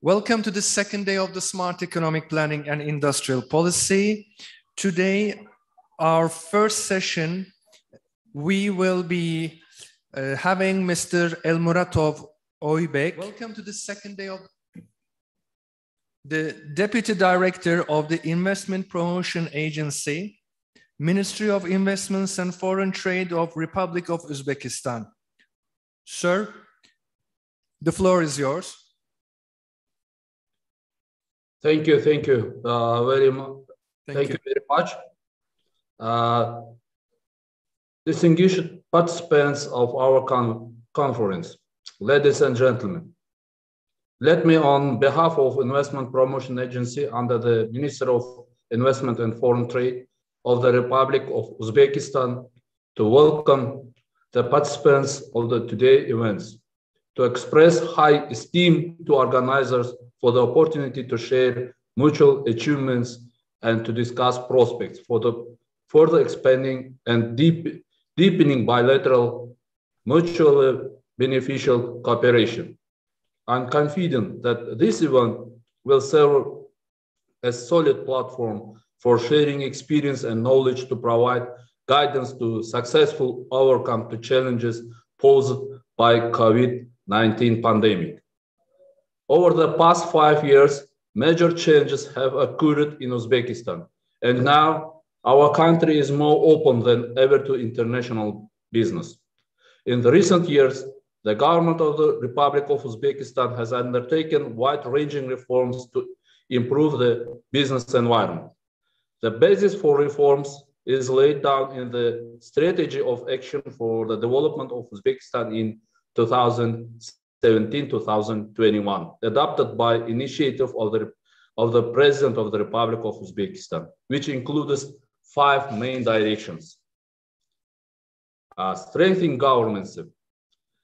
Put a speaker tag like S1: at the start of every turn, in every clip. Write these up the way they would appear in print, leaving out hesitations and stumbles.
S1: Welcome to the second day of the Smart Economic Planning and Industrial Policy. Today, our first session, we will be having Mr. Elmuratov Oybek. Welcome to the second day of the Deputy Director of the Investment Promotion Agency, Ministry of Investments and Foreign Trade of Republic of Uzbekistan. Sir, the floor is yours.
S2: Thank you very much. Distinguished participants of our conference, ladies and gentlemen, let me, on behalf of Investment Promotion Agency under the Ministry of Investment and Foreign Trade of the Republic of Uzbekistan, to welcome the participants of the today events, to express high esteem to organizers for the opportunity to share mutual achievements and to discuss prospects for the further expanding and deepening bilateral, mutually beneficial cooperation. I'm confident that this event will serve as solid platform for sharing experience and knowledge to provide guidance to successful overcome to challenges posed by COVID-19 pandemic. Over the past 5 years, major changes have occurred in Uzbekistan, and now our country is more open than ever to international business. In the recent years, the government of the Republic of Uzbekistan has undertaken wide-ranging reforms to improve the business environment. The basis for reforms is laid down in the Strategy of Action for the Development of Uzbekistan in 2017-2021, adopted by initiative of the President of the Republic of Uzbekistan, which includes 5 main directions. Strengthening governance,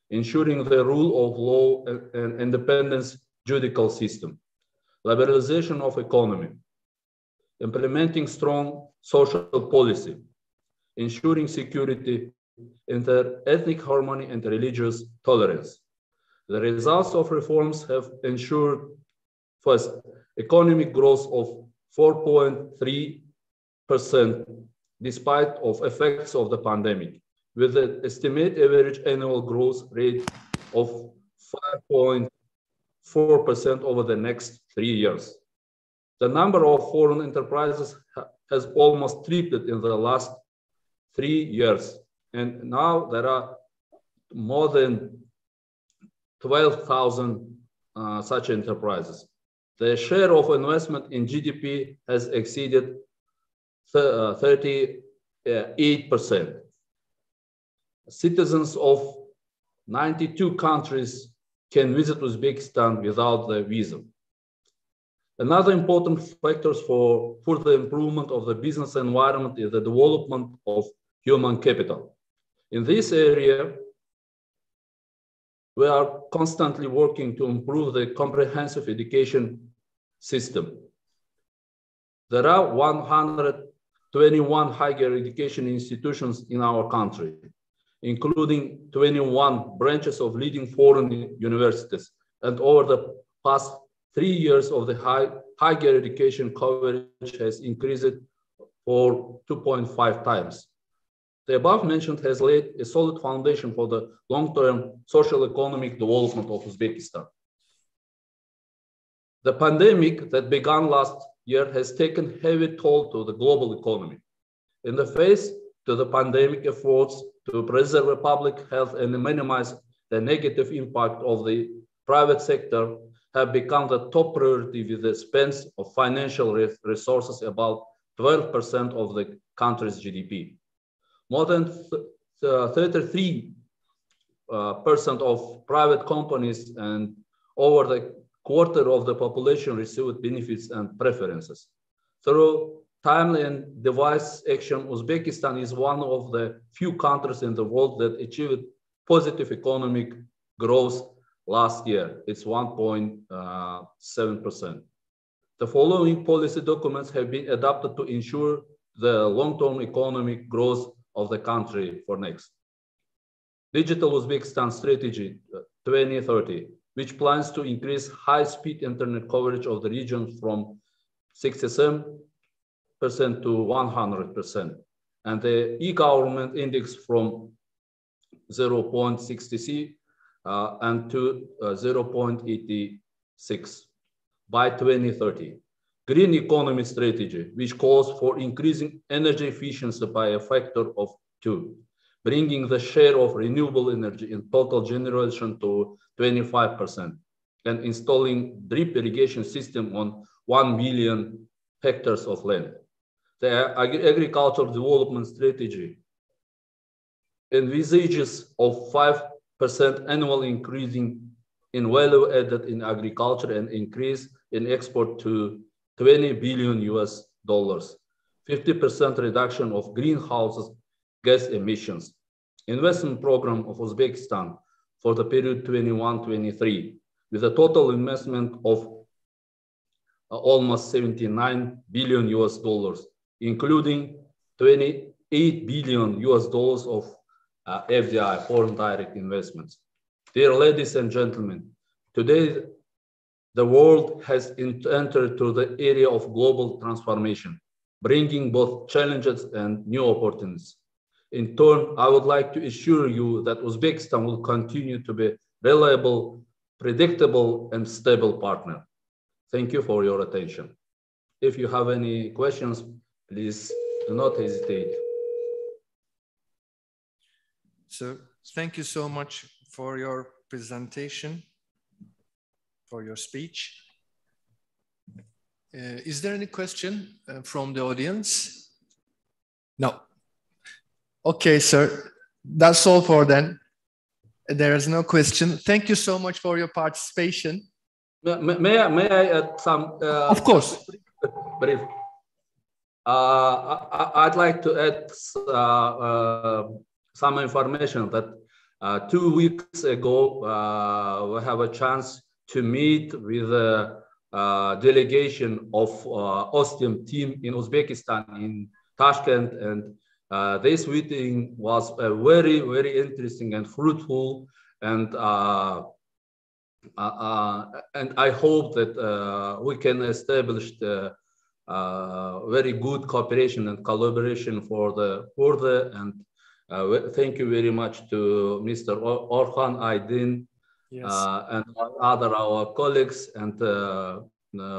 S2: ensuring the rule of law and independence judicial system, liberalization of economy, implementing strong social policy, ensuring security, inter-ethnic harmony and religious tolerance. The results of reforms have ensured, first, economic growth of 4.3% despite of effects of the pandemic, with an estimated average annual growth rate of 5.4% over the next 3 years. The number of foreign enterprises has almost tripled in the last 3 years, and now there are more than 12,000 such enterprises. The share of investment in GDP has exceeded 38%. Citizens of 92 countries can visit Uzbekistan without the visa. Another important factor for further improvement of the business environment is the development of human capital. In this area, we are constantly working to improve the comprehensive education system. There are 121 higher education institutions in our country, including 21 branches of leading foreign universities, and over the past 3 years of the higher education coverage has increased for 2.5 times. The above mentioned has laid a solid foundation for the long-term social economic development of Uzbekistan. The pandemic that began last year has taken heavy toll to the global economy. In the face of the pandemic, efforts to preserve public health and minimize the negative impact of the private sector have become the top priority, with the spend of financial resources about 12% of the country's GDP. More than 33% of private companies and over the quarter of the population received benefits and preferences. Through timely and device action, Uzbekistan is one of the few countries in the world that achieved positive economic growth last year. It's 1.7%. The following policy documents have been adopted to ensure the long-term economic growth of the country for next. Digital Uzbekistan Strategy 2030, which plans to increase high-speed internet coverage of the region from 67% to 100%, and the e-government index from 0.63 and to 0.86 by 2030. Green economy strategy, which calls for increasing energy efficiency by a factor of 2, bringing the share of renewable energy in total generation to 25%, and installing drip irrigation system on 1 million hectares of land. The agricultural development strategy envisages of 5% annual increase in value added in agriculture and increase in export to $20 billion, 50% reduction of greenhouse gas emissions. Investment program of Uzbekistan for the period 21-23, with a total investment of almost $79 billion, including $28 billion of FDI, foreign direct investments. Dear ladies and gentlemen, today the world has entered to the area of global transformation, bringing both challenges and new opportunities. In turn, I would like to assure you that Uzbekistan will continue to be a reliable, predictable, and stable partner. Thank you for your attention. If you have any questions, please do not hesitate.
S1: So, thank you so much for your presentation, for your speech. Is there any question from the audience? No. Okay, sir. That's all for then. There is no question. Thank you so much for your participation.
S2: May I add some?
S1: Of course.
S2: Brief. I'd like to add some information that 2 weeks ago, we have a chance to meet with a delegation of OSTİM team in Uzbekistan, in Tashkent, and this meeting was very, very interesting and fruitful, and I hope that we can establish the very good cooperation and collaboration for the further. And thank you very much to Mr. Orhan Aydin. Yes. And other our colleagues, and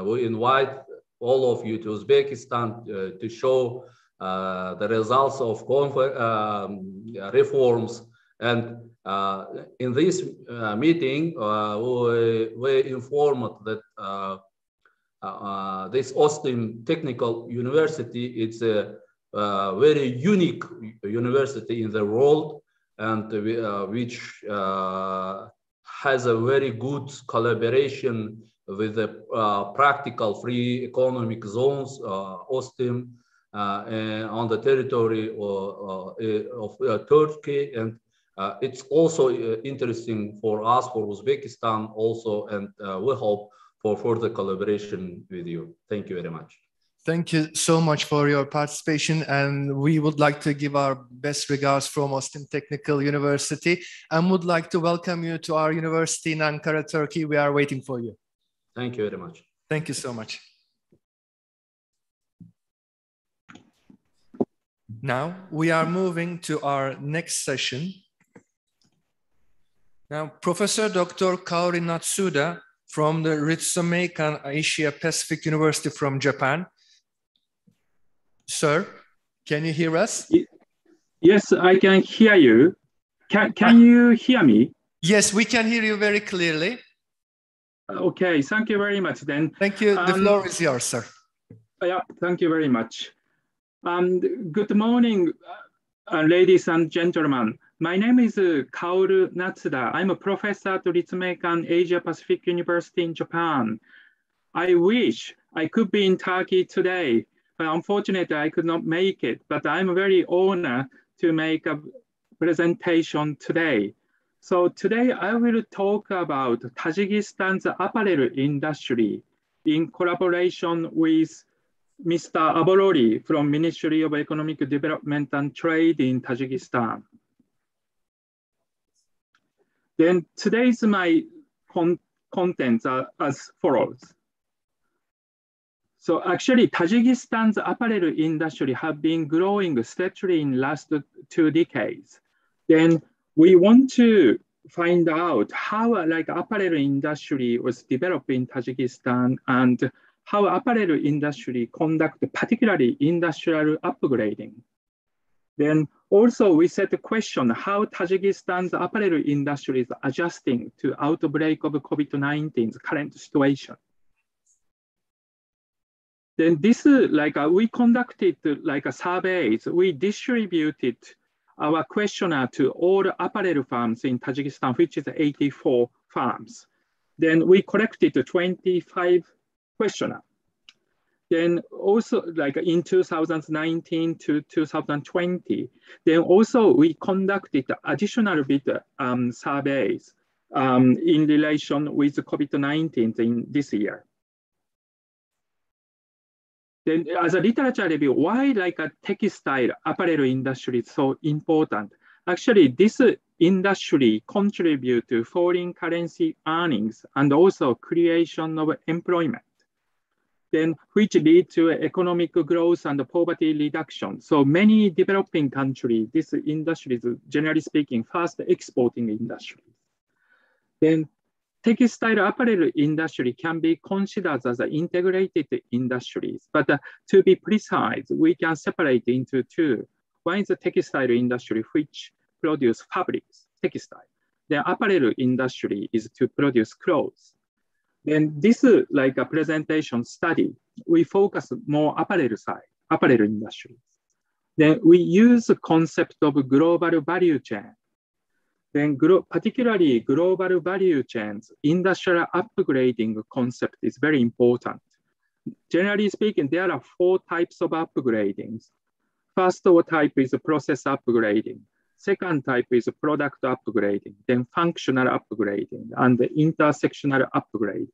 S2: we invite all of you to Uzbekistan to show the results of reforms. And in this meeting, we informed that this OSTİM Technical University is a very unique university in the world, and which has a very good collaboration with the practical free economic zones, OSTİM, on the territory of Turkey. And it's also interesting for us, for Uzbekistan also, and we hope for further collaboration with you. Thank you very much.
S1: Thank you so much for your participation, and we would like to give our best regards from OSTİM Technical University, and would like to welcome you to our university in Ankara, Turkey. We are waiting for you.
S2: Thank you very much.
S1: Thank you so much. Now we are moving to our next session. Now, Professor Dr. Kaori Natsuda from the Ritsumeikan Asia Pacific University from Japan. Sir, can you hear us?
S3: Yes, I can hear you. Can you hear me?
S1: Yes, we can hear you very clearly.
S3: Okay, thank you very much then.
S1: Thank you. The floor is yours, sir.
S3: Yeah, thank you very much. Good morning, ladies and gentlemen. My name is Kaoru Natsuda. I'm a professor at Ritsumeikan Asia Pacific University in Japan. I wish I could be in Turkey today, but unfortunately I could not make it. But I'm very honored to make a presentation today. So today I will talk about Tajikistan's apparel industry in collaboration with Mr. Abolori from Ministry of Economic Development and Trade in Tajikistan. Then today's my contents are as follows. So actually, Tajikistan's apparel industry have been growing steadily in last 2 decades. Then we want to find out how apparel industry was developed in Tajikistan and how apparel industry conduct particularly industrial upgrading. Then also we set the question how Tajikistan's apparel industry is adjusting to outbreak of COVID-19's current situation. Then this we conducted surveys, we distributed our questionnaire to all apparel firms in Tajikistan, which is 84 firms. Then we collected 25 questionnaires. Then also in 2019 to 2020, then also we conducted additional bit surveys in relation with COVID-19 in this year. Then as a literature review, why a textile apparel industry is so important? Actually, this industry contributes to foreign currency earnings and also creation of employment, then which lead to economic growth and poverty reduction. So many developing countries, this industry is generally speaking fast exporting industry. Then textile apparel industry can be considered as an integrated industries, but to be precise, we can separate into two. One is the textile industry, which produce fabrics, textile. The apparel industry is to produce clothes. Then this a presentation study, we focus more apparel side, apparel industry. Then we use the concept of global value chain. Then particularly global value chains, industrial upgrading concept is very important. Generally speaking, there are 4 types of upgradings. First type is process upgrading. Second type is product upgrading, then functional upgrading, and the intersectional upgrading.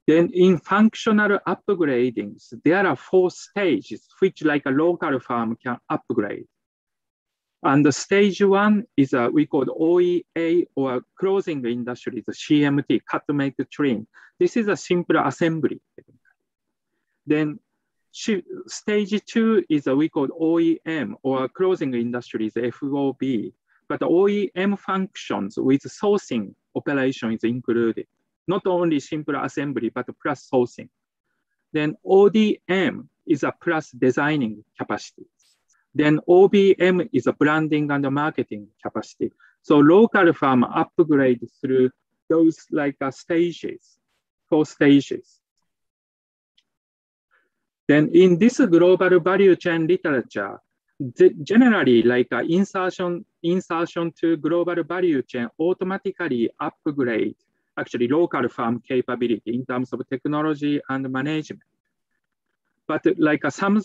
S3: Then in functional upgradings, there are 4 stages, which a local firm can upgrade. And the stage 1 is we call OEA or clothing industry, the CMT, cut, make, trim. This is a simple assembly. Then stage 2 is we call OEM or clothing industry is FOB. But OEM functions with sourcing operation is included. Not only simple assembly, but plus sourcing. Then ODM is a plus designing capacity. Then OBM is a branding and marketing capacity. So local firm upgrade through those stages, 4 stages. Then in this global value chain literature, generally insertion to global value chain automatically upgrade actually local firm capability in terms of technology and management. But some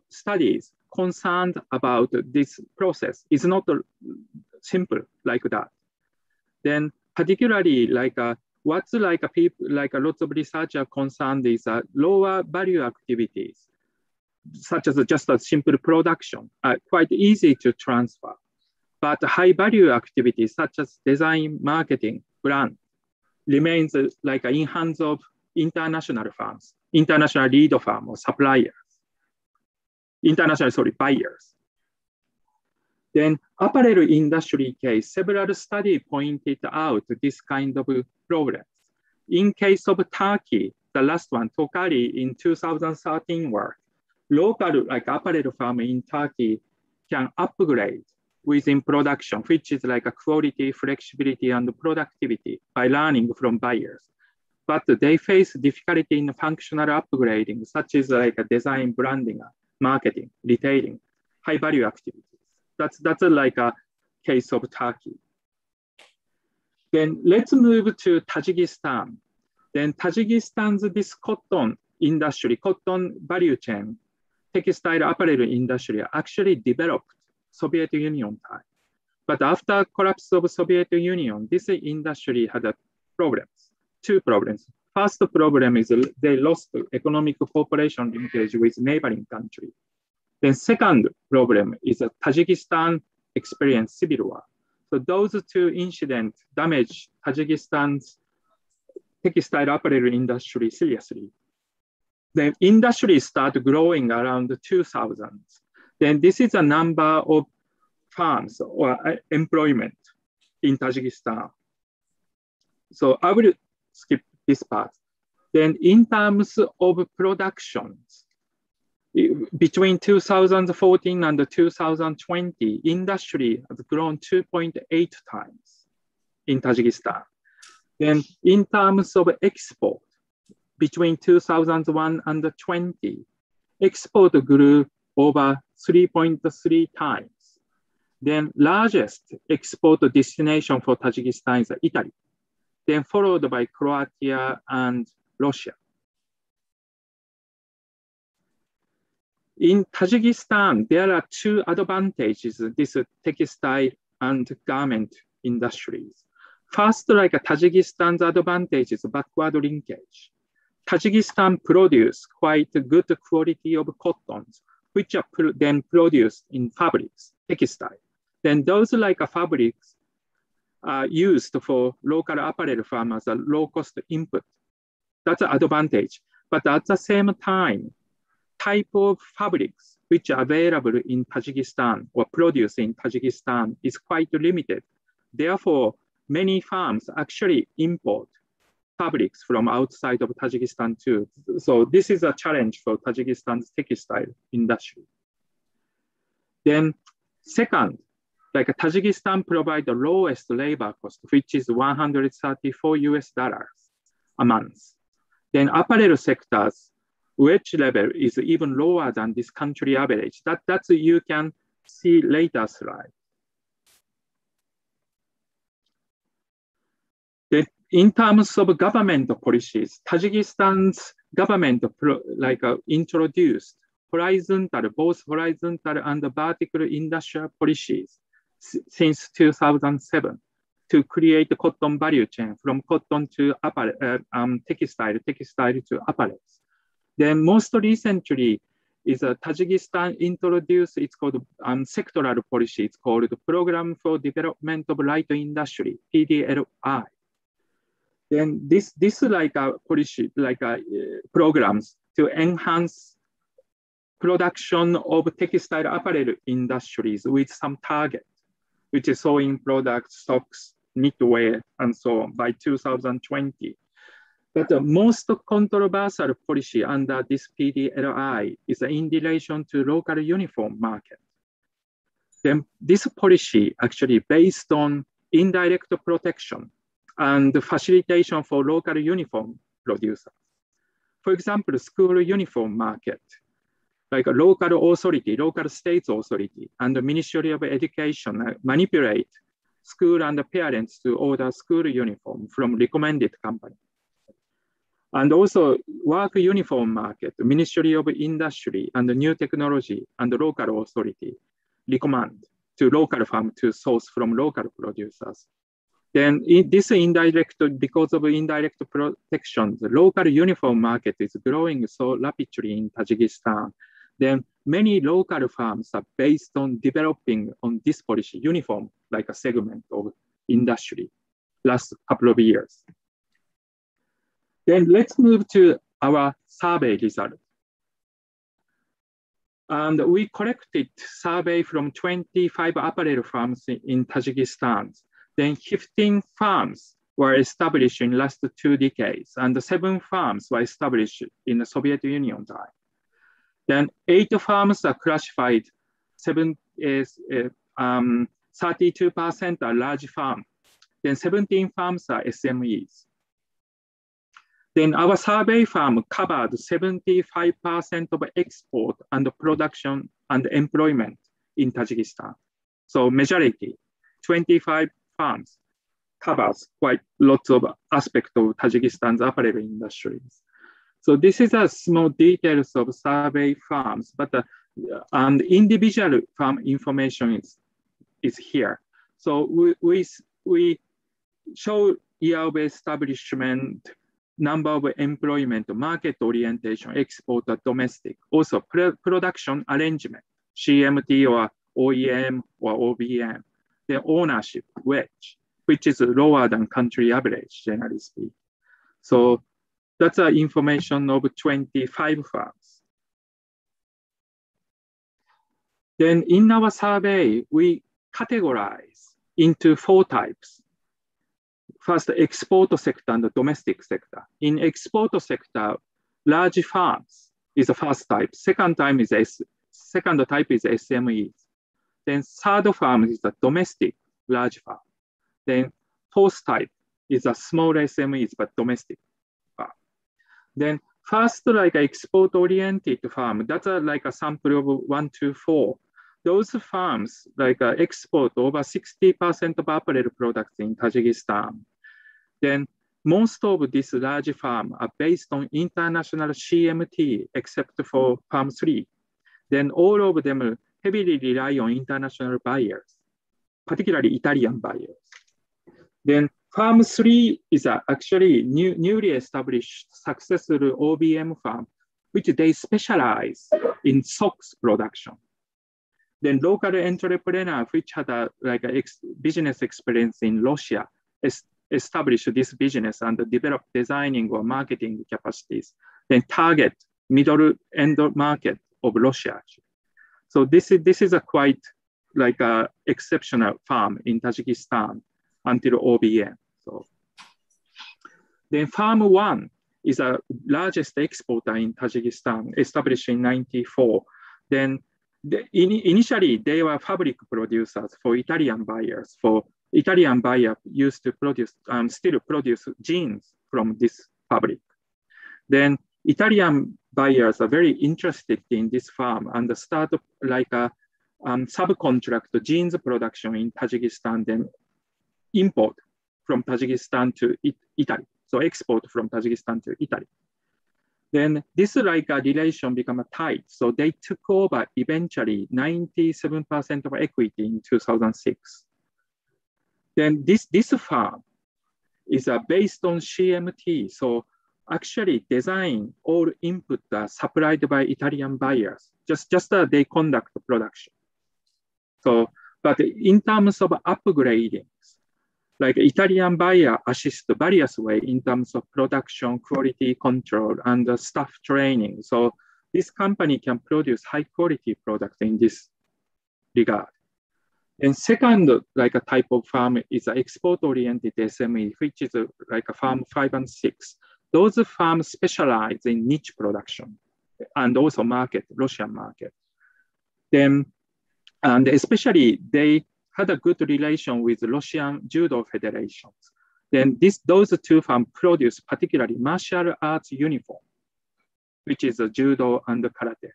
S3: studies concerned about this process is not simple like that. Then particularly what's people lots of research are concerned is lower value activities, such as just a simple production, are quite easy to transfer. But high value activities such as design, marketing, brand remains in hands of international firms, international lead firm or suppliers. Buyers. Then apparel industry case, several studies pointed out this kind of problems. In case of Turkey, the last one, Tokari in 2013 work, local apparel firm in Turkey can upgrade within production, which is quality, flexibility, and productivity by learning from buyers. But they face difficulty in functional upgrading, such as design, branding, marketing, retailing, high value activities. That's a case of Turkey. Then let's move to Tajikistan. Then Tajikistan's this cotton industry, cotton value chain, textile apparel industry actually developed Soviet Union time. But after collapse of Soviet Union, this industry had problems, 2 problems. First problem is they lost economic cooperation linkage with neighboring country. Then second problem is that Tajikistan experienced civil war. So those two incidents damaged Tajikistan's textile apparel industry seriously. The industry started growing around the 2000s. Then this is a number of farms or employment in Tajikistan. So I will skip this part. Then in terms of productions, between 2014 and 2020, industry has grown 2.8 times in Tajikistan. Then in terms of export, between 2001 and 20, export grew over 3.3 times. Then largest export destination for Tajikistan is Italy, then followed by Croatia and Russia. In Tajikistan, there are two advantages, this textile and garment industries. First, like Tajikistan's advantage is backward linkage. Tajikistan produce quite good quality of cottons, which are then produced in fabrics, textile. Then those like fabrics are used for local apparel firms as a low-cost input. That's an advantage. But at the same time, type of fabrics which are available in Tajikistan or produced in Tajikistan is quite limited. Therefore, many firms actually import fabrics from outside of Tajikistan too. So this is a challenge for Tajikistan's textile industry. Then second, like Tajikistan provides the lowest labor cost, which is $134 a month. Then apparel sectors, wage level is even lower than this country average. That's you can see later slide. Then in terms of government policies, Tajikistan's government introduced horizontal, both horizontal and vertical industrial policies since 2007 to create the cotton value chain from cotton to apparel, textile to apparel. Then most recently is Tajikistan introduced, it's called sectoral policy. It's called the Program for Development of Light Industry, PDLI. Then this like a policy, programs to enhance production of textile apparel industries with some target, which is sewing products, socks, knitwear, and so on by 2020. But the most controversial policy under this PDLI is in relation to local uniform market. Then this policy actually based on indirect protection and facilitation for local uniform producers. For example, school uniform market, like a local authority, local states authority, and the Ministry of Education manipulate school and the parents to order school uniform from recommended company. And also work uniform market, Ministry of Industry and New Technology and the local authority recommend to local firm to source from local producers. Then this indirect, because of indirect protection, the local uniform market is growing so rapidly in Tajikistan. Then many local firms are based on developing on this policy, uniform, like a segment of industry, last couple of years. Then let's move to our survey result. And we collected survey from 25 apparel firms in Tajikistan. Then 15 firms were established in last 2 decades, and 7 firms were established in the Soviet Union time. Then 8 firms are classified, 32% are large firms. Then 17 firms are SMEs. Then our survey firm covered 75% of export and production and employment in Tajikistan. So majority, 25 firms covers quite lots of aspects of Tajikistan's apparel industries. So this is a small details of survey firms, but and individual firm information is here. So we show year of establishment, number of employment, market orientation, export, domestic, also production arrangement, CMT or OEM or OBM, then ownership, wage, which is lower than country average, generally speaking. So that's information of 25 farms. Then in our survey, we categorize into 4 types. First, export sector and the domestic sector. In export sector, large farms is the first type. Second type is SMEs. Then third farm is the domestic large farm. Then fourth type is a small SMEs but domestic farm. Then first, like export-oriented farm, that's like a sample of 1 to 4. Those farms like export over 60% of apparel products in Tajikistan. Then most of these large farms are based on international CMT, except for Farm 3. Then all of them heavily rely on international buyers, particularly Italian buyers. Then Farm 3 is actually newly established successful OBM farm, which they specialize in socks production. Then local entrepreneur, which had a business experience in Russia, establish this business and develop designing or marketing capacities, then target middle end market of Russia. So this is a quite like a exceptional farm in Tajikistan until OBM. So then Farm 1 is the largest exporter in Tajikistan, established in '94. Then initially they were fabric producers for Italian buyers. For Italian buyer used to produce, still produce jeans from this fabric. Then Italian buyers are very interested in this farm and start like a subcontract jeans production in Tajikistan, then import from Tajikistan to Italy. So export from Tajikistan to Italy. Then this like a relation become tight. So they took over eventually 97% of equity in 2006. Then this farm is based on CMT. So actually design all input are supplied by Italian buyers. Just they conduct the production. So, but in terms of upgrading, like Italian buyer assist various way in terms of production, quality control, and staff training. So this company can produce high quality products in this regard. And second, like a type of farm is an export-oriented SME, which is like a farm 5 and 6. Those farms specialize in niche production and also market, Russian market. Then, and especially they had a good relation with Russian judo federations. Then those 2 farms produce particularly martial arts uniform, which is a judo and karate.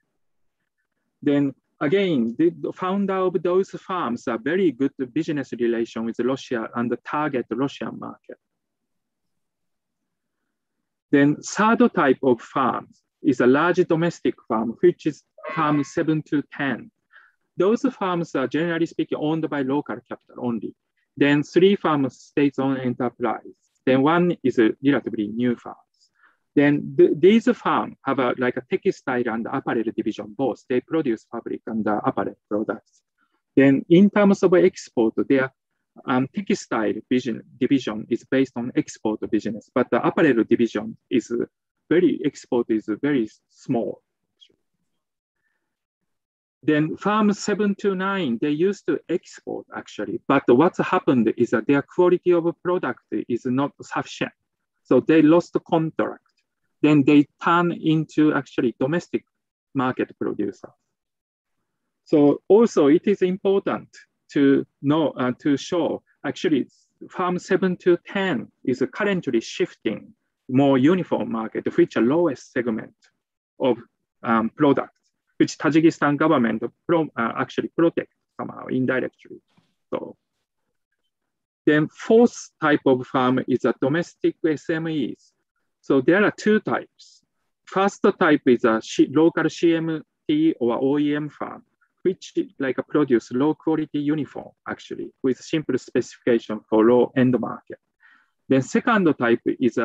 S3: Then again, the founder of those farms are very good business relation with Russia and target Russian market. Then third type of farms is a large domestic farm, which is farm 7 to 10. Those farms are generally speaking owned by local capital only. Then 3 farms state-owned enterprise. Then 1 is a relatively new farm. Then these farms have like a textile and apparel division, both. They produce fabric and apparel products. Then in terms of export, their textile division is based on export business, but the apparel division is export is very small. Then farm 7 to 9, they used to export actually, but what's happened is that their quality of product is not sufficient. So they lost the contract. Then they turn into actually domestic market producer. So also it is important to know, to show actually farm 7 to 10 is currently shifting more uniform market, which are lowest segment of products, which Tajikistan government actually protect somehow indirectly. So then fourth type of farm is a domestic SMEs. So there are 2 types. First type is a local CMT or OEM farm, which like produce low quality uniform actually with simple specification for low end market. Then second type is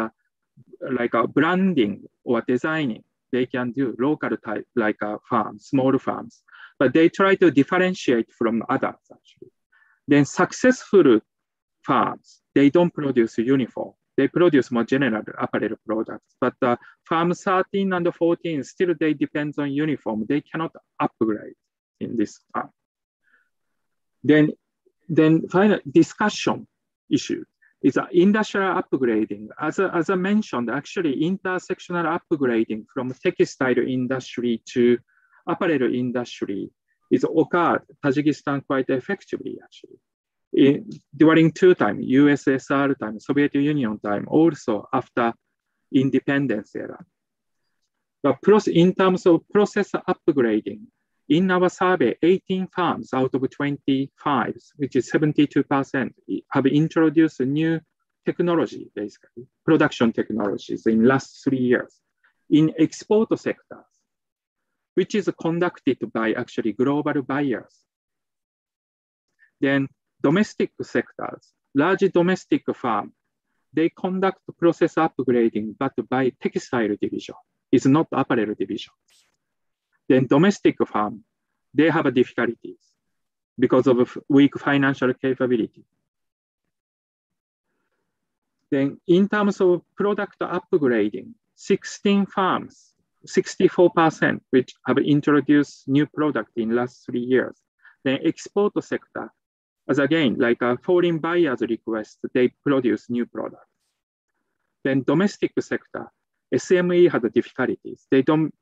S3: like a branding or designing. They can do local type like a farm, small farms, but they try to differentiate from others actually. Then successful farms, they don't produce uniform. They produce more general apparel products. But farm 13 and 14, still they depend on uniform. They cannot upgrade in this farm. Then final discussion issue is industrial upgrading. As I mentioned, actually intersectional upgrading from textile industry to apparel industry is occurred Tajikistan quite effectively actually. During two times, USSR time, Soviet Union time, also after independence era. But in terms of process upgrading, in our survey, 18 farms out of 25, which is 72%, have introduced a new technology, basically, production technologies in last 3 years in export sectors, which is conducted by actually global buyers. Then domestic sectors, large domestic farm, they conduct process upgrading, but by textile division. It's not apparel division. Then domestic farm, they have difficulties because of weak financial capability. Then in terms of product upgrading, 16 farms, 64%, which have introduced new product in last 3 years. Then export sector, as again, like a foreign buyers request, they produce new products. Then domestic sector, SME has difficulties. They don't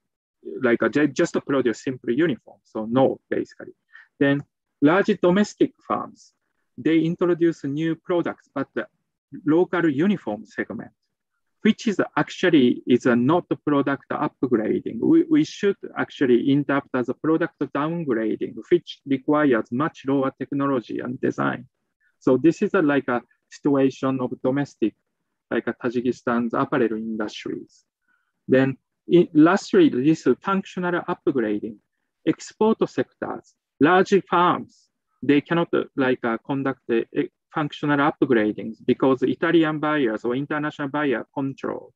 S3: just produce simple uniforms, so no, basically. Then large domestic firms, they introduce new products, but the local uniform segment, which is actually not a product upgrading. We should actually interpret as a product downgrading, which requires much lower technology and design. So this is like a situation of domestic, like Tajikistan's apparel industries. Then lastly, this functional upgrading, export sectors, large farms, they cannot conduct the functional upgrading because Italian buyers or international buyer control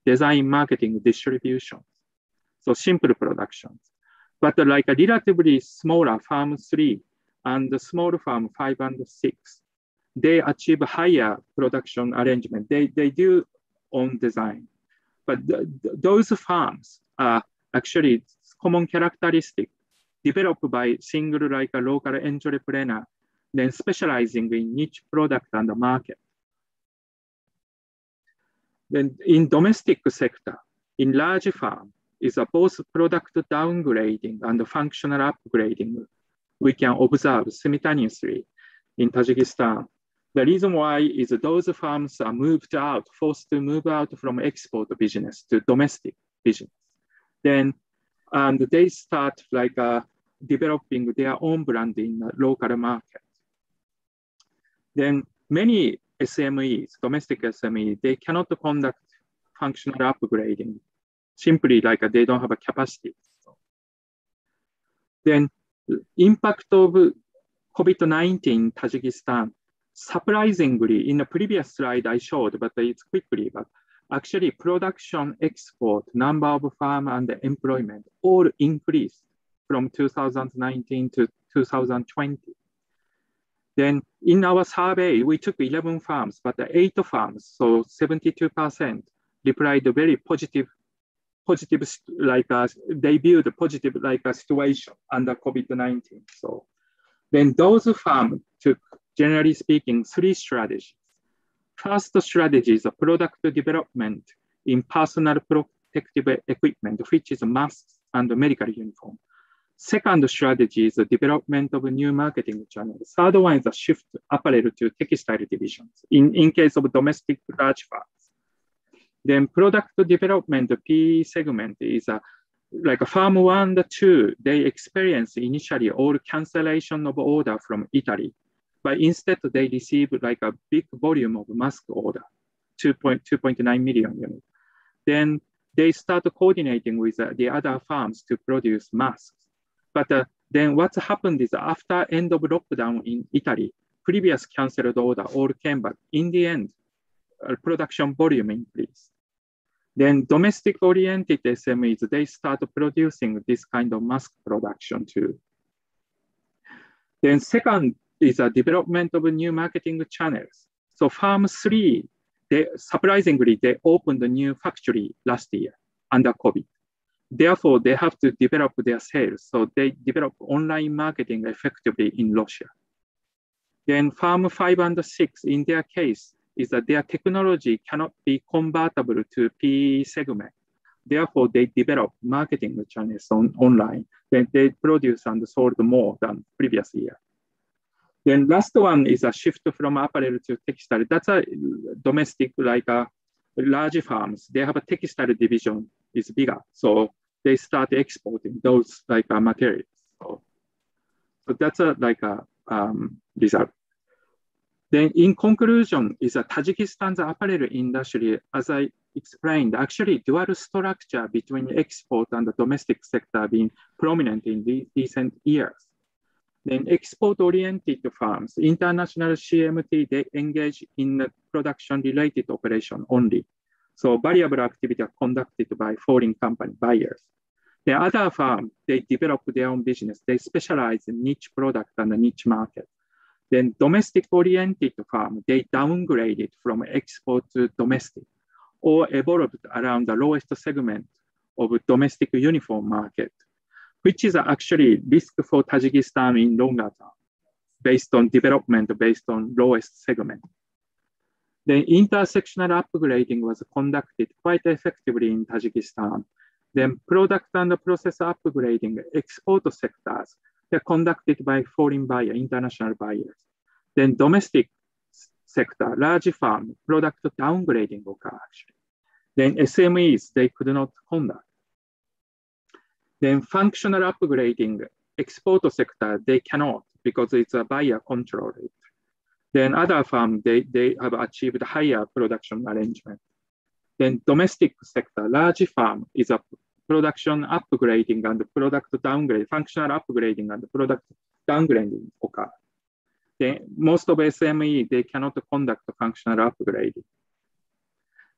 S3: design, marketing, distribution. So simple productions. But like a relatively smaller farm 3 and the small farm 5 and 6, they achieve higher production arrangement. They do own design. But those farms are actually common characteristic developed by single a local entrepreneur, then specializing in niche product and the market. Then in domestic sector, in large farm, is both product downgrading and functional upgrading we can observe simultaneously in Tajikistan. The reason why is those farms are forced to move out from export business to domestic business. Then, and they start developing their own brand in the local market. Then many SMEs, domestic SMEs, they cannot conduct functional upgrading, simply they don't have a capacity. Then impact of COVID-19 in Tajikistan, surprisingly, in the previous slide I showed, but it's quickly, but actually production, export, number of farm and employment all increased from 2019 to 2020. Then in our survey, we took 11 farms, but 8 farms, so 72% replied very positive, they viewed a positive a situation under COVID-19. So then those farms took, generally speaking, 3 strategies. First strategy is a product development in personal protective equipment, which is masks and medical uniform. Second strategy is the development of a new marketing channels. Third one is a shift apparel to textile divisions in case of domestic large farms. Then product development, P segment is a farm 1 to 2, they experience initially all cancellation of order from Italy, but instead they receive a big volume of mask order, 2.9 million units. Then they start coordinating with the other farms to produce masks. But then what happened is after end of lockdown in Italy, previous canceled order all came back. In the end, production volume increased. Then domestic-oriented SMEs, they start producing this kind of mask production too. Then second is a development of new marketing channels. So Farm 3, surprisingly, they opened a new factory last year under COVID. Therefore, they have to develop their sales. So they develop online marketing effectively in Russia. Then Farm 5 and 6, in their case, is that their technology cannot be convertible to PE segment. Therefore, they develop marketing channels online. Then they produce and sold more than previous year. Then last one is a shift from apparel to textile. That's a domestic, like large farms. They have a textile division, is bigger. So they start exporting those like materials. So that's a result. Then in conclusion is that Tajikistan's apparel industry, as I explained, actually dual structure between export and the domestic sector being prominent in the recent years. Then export-oriented firms, international CMT, they engage in the production-related operation only. So variable activity are conducted by foreign company buyers. The other firms, they develop their own business. They specialize in niche product and a niche market. Then domestic-oriented firm, they downgraded from export to domestic or evolved around the lowest segment of domestic uniform market, which is actually risk for Tajikistan in longer term, based on development, based on lowest segment. Then intersectional upgrading was conducted quite effectively in Tajikistan. Then product and process upgrading, export sectors, they're conducted by foreign buyers, international buyers. Then domestic sector, large farm, product downgrading occur actually. Then SMEs, they could not conduct. Then functional upgrading, export sector, they cannot because it's a buyer controlled. Then other firms, they have achieved higher production arrangement. Then domestic sector, large farm is a production upgrading and product downgrade, functional upgrading and product downgrading occur. Then most of SME, they cannot conduct functional upgrading.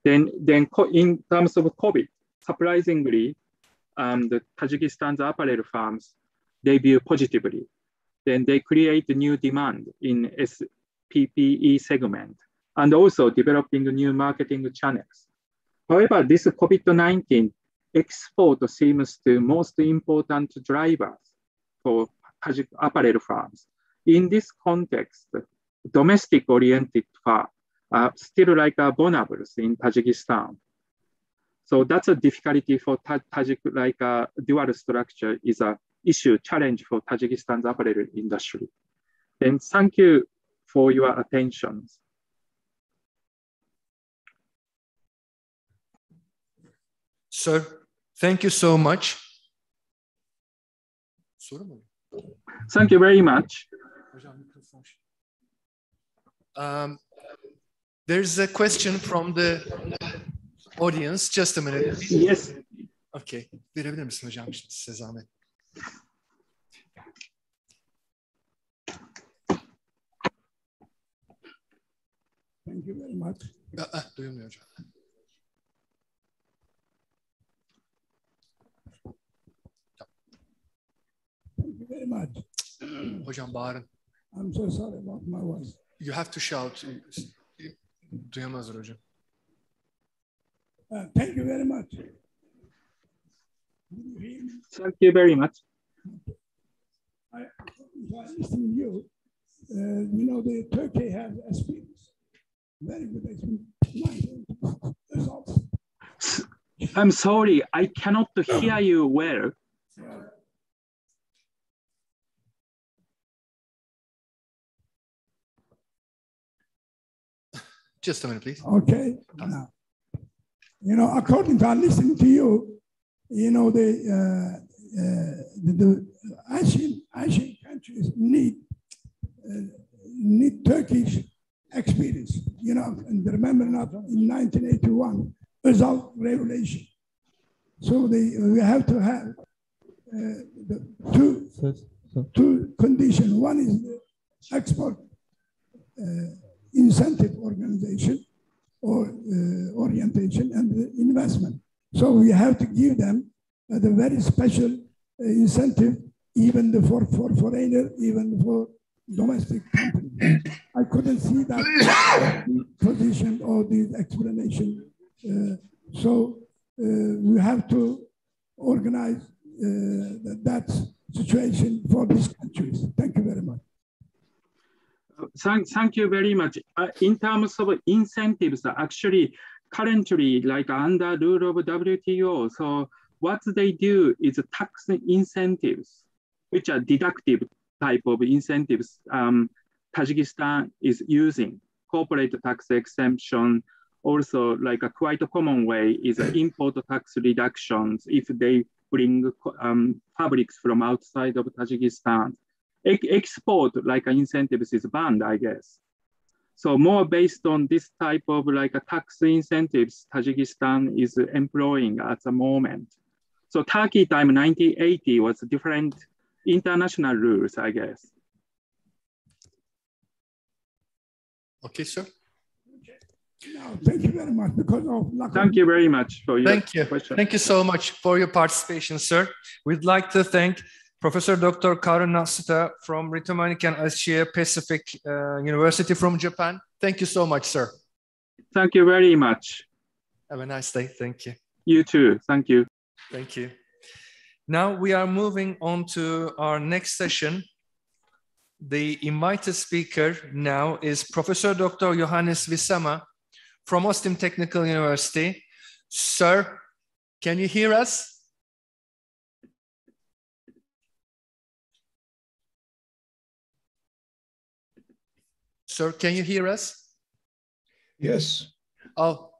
S3: Then in terms of COVID, surprisingly, the Tajikistan's apparel firms, they view positively. Then they create new demand in SPPE segment and also developing new marketing channels. However, this COVID-19 export seems the most important drivers for apparel firms. In this context, domestic-oriented firms are still like vulnerable in Tajikistan. So that's a difficulty for Tajik, like dual structure is an issue, challenge for Tajikistan's apparel industry. And thank you for your attention.
S1: Sir, thank you so much.
S3: Thank you very much.
S1: There's a question from the audience. Just a minute.
S3: Yes.
S1: Okay. Verebilir misin hocam size zahmet?
S4: Thank you very much.
S1: Duyulmuyor hocam.
S4: Thank you very much.
S1: Hocam bağırın.
S4: I'm so sorry about my voice.
S1: You have to shout. Duyamazlar hocam.
S4: Thank you very much.
S3: Thank you very much.
S4: I listening to you. You know, the Turkey has experience. Very good experience.
S3: I'm sorry, I cannot hear you well.
S1: Just a minute, please.
S4: Okay. Now, you know, according to listening to you, you know, the Asian countries need Turkish experience. You know, and remember not in 1981, Özal Revolution. So we have to have the two conditions. One is the export incentive organization or orientation and the investment. So we have to give them the very special incentive, even for foreigner, even for domestic companies. I couldn't see that position or the explanation. So we have to organize that situation for these countries. Thank you very much.
S3: Thank you very much. In terms of incentives, actually, currently, like under rule of WTO, so what they do is tax incentives, which are deductive type of incentives. Tajikistan is using corporate tax exemption. Also, like a quite a common way is import tax reductions if they bring fabrics from outside of Tajikistan. Export like incentives is banned, I guess. So more based on this type of like a tax incentives, Tajikistan is employing at the moment. So Turkey time 1980 was different international rules, I guess.
S1: Okay, sir.
S4: No, thank you very much because of lack
S3: Thank you very much for your question.
S1: Thank you so much for your participation, sir. We'd like to thank Professor Dr. Kaoru Natsuda from Ritamanik Asia Pacific University from Japan. Thank you so much, sir.
S3: Thank you very much.
S1: Have a nice day. Thank you.
S3: You too. Thank you.
S1: Thank you. Now we are moving on to our next session. The invited speaker now is Professor Dr. Johannes Visama from OSTİM Technical University. Sir, can you hear us? Sir, can you hear us?
S5: Yes.
S1: Oh,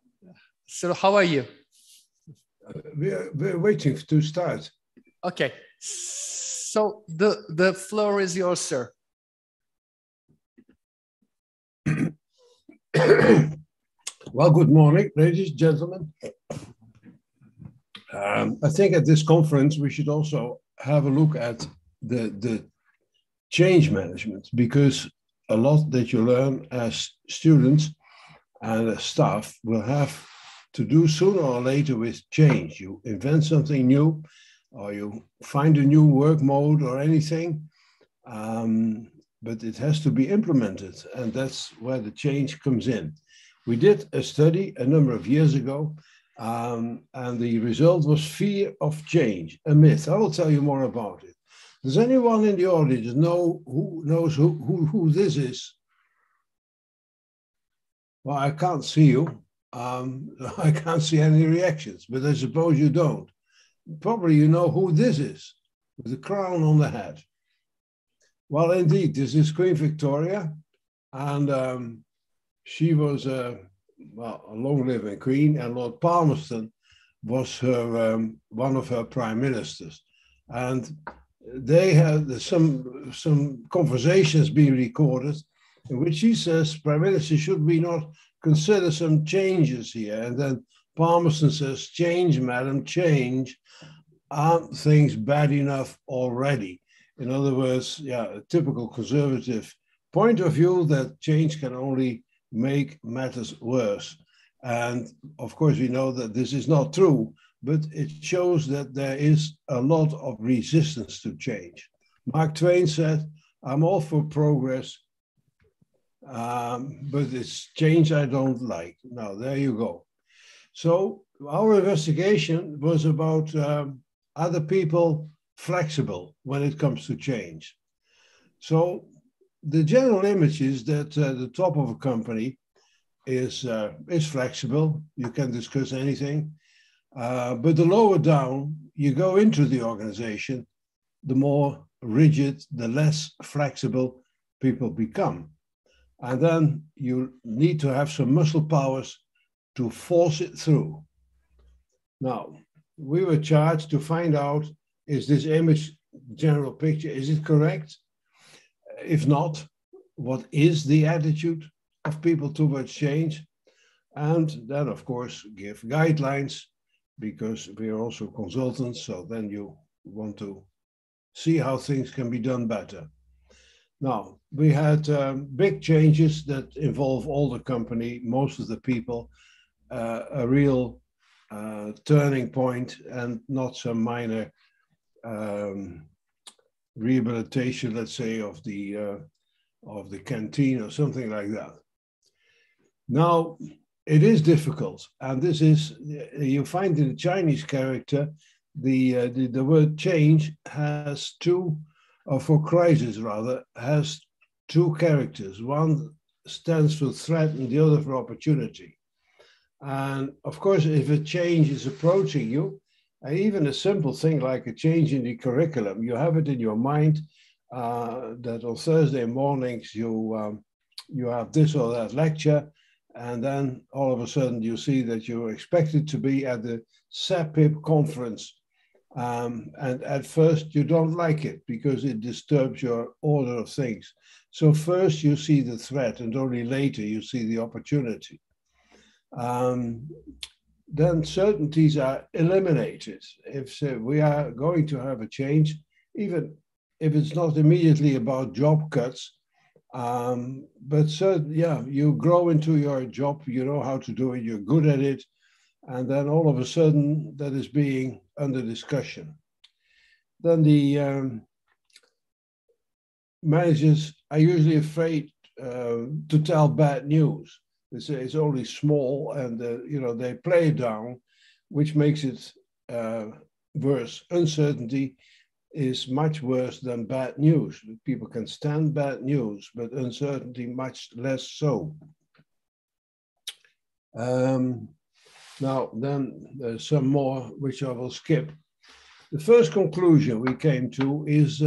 S1: so how are you?
S5: We're waiting to start.
S1: Okay. So the floor is yours, sir.
S5: Well, good morning, ladies and gentlemen. I think at this conference, we should also have a look at the change management, because a lot that you learn as students and as staff will have to do sooner or later with change. You invent something new, or you find a new work mode or anything, but it has to be implemented, and that's where the change comes in. We did a study a number of years ago, and the result was fear of change, a myth. I will tell you more about it. Does anyone in the audience know who this is? Well, I can't see you. I can't see any reactions, but I suppose you don't. Probably you know who this is, with the crown on the head. Well, indeed, this is Queen Victoria, and she was a long-living queen, and Lord Palmerston was her one of her prime ministers, and they had some conversations being recorded in which she says, Prime Minister, should we not consider some changes here? And then Palmerston says, change, madam, change. Aren't things bad enough already? In other words, yeah, a typical conservative point of view that change can only make matters worse. And of course, we know that this is not true, but it shows that there is a lot of resistance to change. Mark Twain said, I'm all for progress, but it's change I don't like. Now, there you go. So our investigation was about are the people flexible when it comes to change? So the general image is that the top of a company is flexible. You can discuss anything. But the lower down you go into the organization, the more rigid, the less flexible people become. And then you need to have some muscle powers to force it through. Now, we were charged to find out, is this image general picture, is it correct? If not, what is the attitude of people towards change? And then, of course, give guidelines, because we are also consultants, so then you want to see how things can be done better. Now, we had big changes that involve all the company, most of the people, a real turning point, and not some minor rehabilitation, let's say, of the of the canteen or something like that. Now, it is difficult, and this is, you find in the Chinese character, the word change has two, or for crisis rather, has two characters. One stands for threat and the other for opportunity. And of course, if a change is approaching you, even a simple thing like a change in the curriculum, you have it in your mind that on Thursday mornings you have this or that lecture, and then all of a sudden you see that you're expected to be at the SEPIP conference. And at first you don't like it because it disturbs your order of things. So first you see the threat and only later you see the opportunity. Then certainties are eliminated. If we are going to have a change, even if it's not immediately about job cuts, but yeah, you grow into your job, you know how to do it, you're good at it, and then all of a sudden that is being under discussion. Then the managers are usually afraid to tell bad news. They say it's only small, and you know, they play it down, which makes it worse. Uncertainty is much worse than bad news. People can stand bad news, but uncertainty much less so. Now, then there's some more which I will skip. The first conclusion we came to is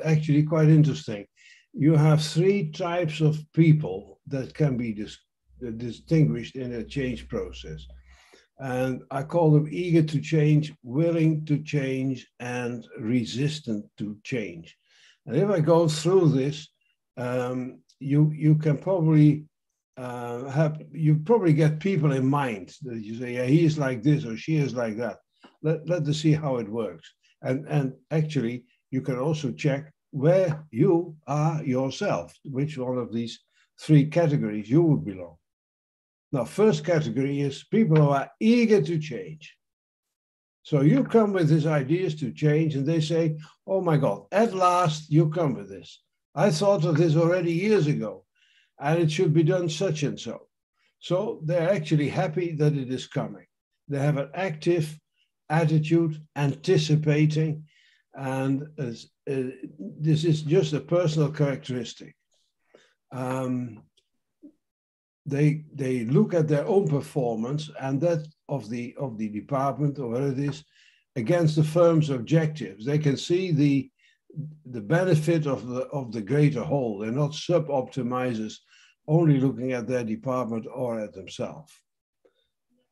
S5: actually quite interesting. You have three types of people that can be distinguished in a change process. And I call them eager to change, willing to change, and resistant to change. And if I go through this, you can probably you probably get people in mind that you say, yeah, he is like this or she is like that. Let us see how it works. And actually, you can also check where you are yourself, which one of these three categories you would belong. Now, first category is people who are eager to change. So you come with these ideas to change and they say, oh my God, at last you come with this. I thought of this already years ago and it should be done such and so. So they're actually happy that it is coming. They have an active attitude, anticipating, and this is just a personal characteristic. They look at their own performance and that of the department or whatever it is against the firm's objectives. They can see the benefit of the greater whole. They're not sub-optimizers only looking at their department or at themselves.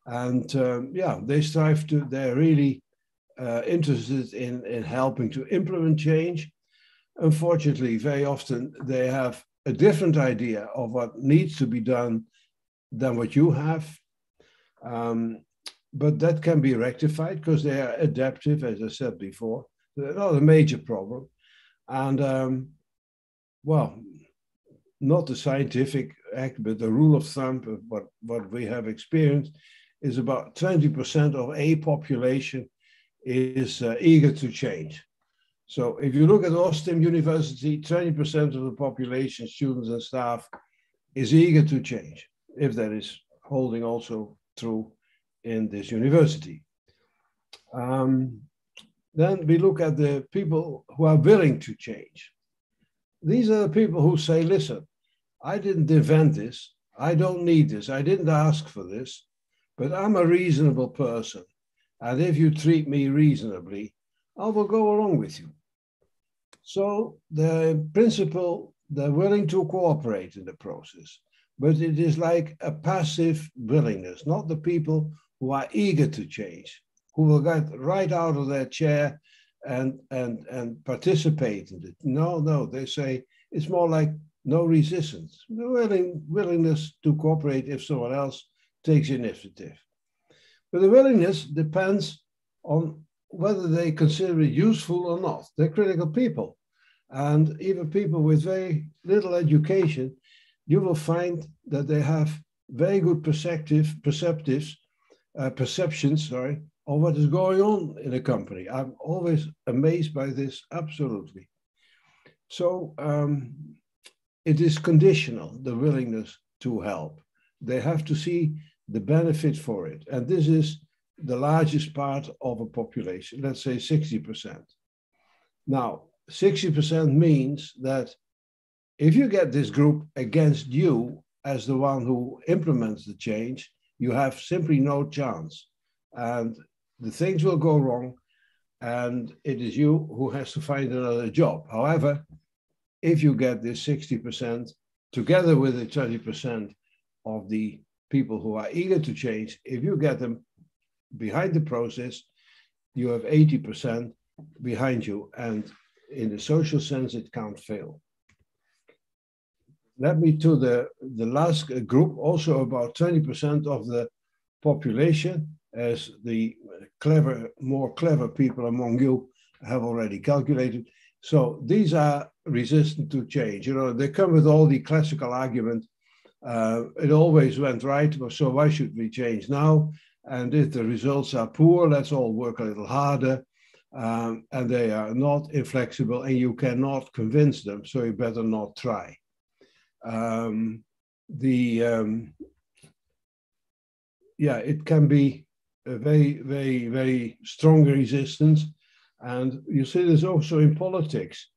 S5: And yeah, they strive to, they're really interested in helping to implement change. Unfortunately, very often they have a different idea of what needs to be done than what you have. But that can be rectified because they are adaptive, as I said before. They're not a major problem. And well, not the scientific act, but the rule of thumb of what we have experienced is about 20% of a population is eager to change. So if you look at OSTİM University, 20% of the population, students and staff, is eager to change, if that is holding also true in this university. Then we look at the people who are willing to change. These are the people who say, listen, I didn't invent this, I don't need this, I didn't ask for this, but I'm a reasonable person. And if you treat me reasonably, I will go along with you. So the principle, they're willing to cooperate in the process, but it is like a passive willingness, not the people who are eager to change, who will get right out of their chair and participate in it. No, they say it's more like no resistance, willingness to cooperate if someone else takes initiative. But the willingness depends on whether they consider it useful or not. They're critical people. And even people with very little education, you will find that they have very good perceptions, of what is going on in a company. I'm always amazed by this, absolutely. So it is conditional, the willingness to help. They have to see the benefit for it. And this is the largest part of a population, let's say 60%. Now, 60% means that if you get this group against you as the one who implements the change, you have simply no chance. And the things will go wrong, and it is you who has to find another job. However, if you get this 60% together with the 20% of the people who are eager to change, if you get them behind the process, you have 80% behind you. And in the social sense, it can't fail. Let me to the last group, also about 20% of the population, as the more clever people among you have already calculated. So these are resistant to change. You know, they come with all the classical argument. It always went right, so why should we change now? And if the results are poor, let's all work a little harder. And they are not inflexible, and you cannot convince them, so you better not try. It can be a very, very, very strong resistance. And you see this also in politics,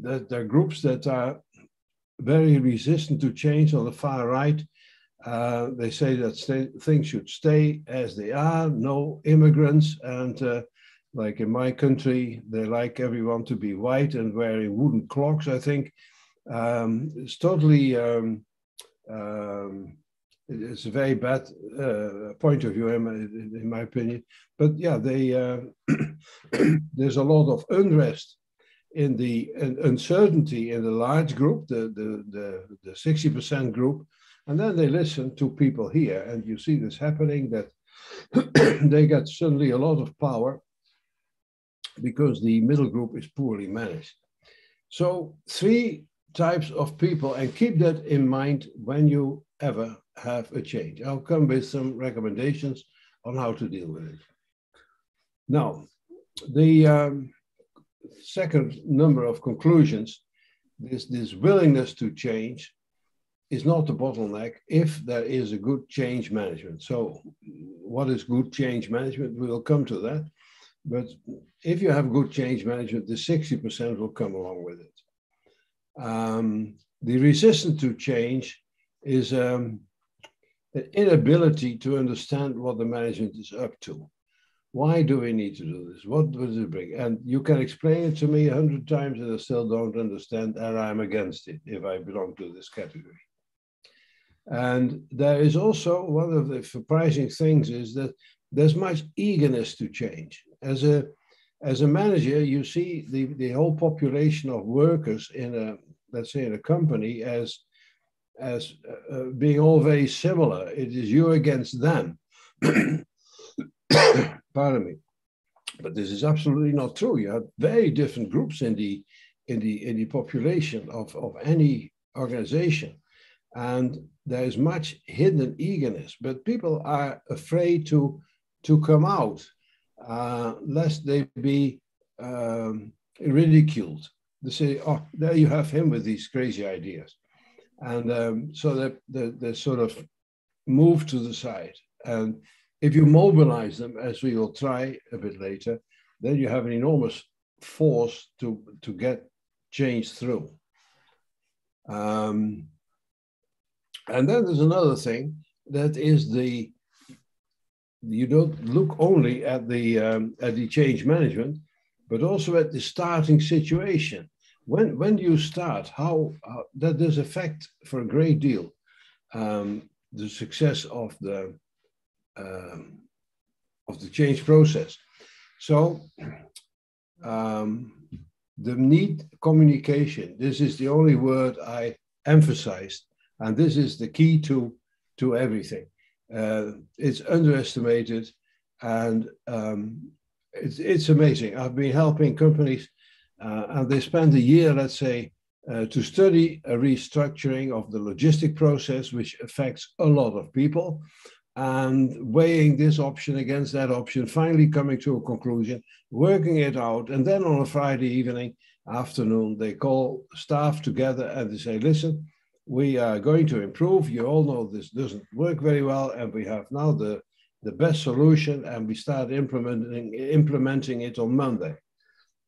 S5: that there are groups that are very resistant to change on the far right. They say that things should stay as they are, no immigrants. And like in my country, they like everyone to be white and wearing wooden clocks, I think. It's totally, it's a very bad point of view in my opinion. But yeah, there's a lot of unrest in the uncertainty in the large group, the 60% group. And then they listen to people here, and you see this happening, that they get suddenly a lot of power because the middle group is poorly managed. So 3 types of people, and keep that in mind when you ever have a change. I'll come with some recommendations on how to deal with it. Now, the second number of conclusions, this willingness to change is not the bottleneck if there is a good change management. So what is good change management? We will come to that. But if you have good change management, the 60% will come along with it. The resistance to change is an inability to understand what the management is up to. Why do we need to do this? What does it bring? And you can explain it to me 100 times and I still don't understand, and I'm against it if I belong to this category. And there is also one of the surprising things is that there's much eagerness to change. As a manager, you see the whole population of workers in a, let's say in a company as being all very similar. It is you against them. Pardon me. But this is absolutely not true. You have very different groups in the population of any organization. And there is much hidden eagerness, but people are afraid to come out, lest they be ridiculed. They say, oh, there you have him with these crazy ideas. And so they sort of move to the side. And if you mobilize them, as we will try a bit later, then you have an enormous force to get change through. And then there's another thing, that is you don't look only at the change management, but also at the starting situation. When you start, how that does affect for a great deal the success of the change process. So the need communication. This is the only word I emphasized, and this is the key to everything. It's underestimated, and it's amazing. I've been helping companies, and they spend a year, let's say, to study a restructuring of the logistic process, which affects a lot of people, and weighing this option against that option, finally coming to a conclusion, working it out, and then on a Friday evening, afternoon, they call staff together and they say, listen, we are going to improve. You all know this doesn't work very well, and we have now the best solution, and we start implementing it on Monday.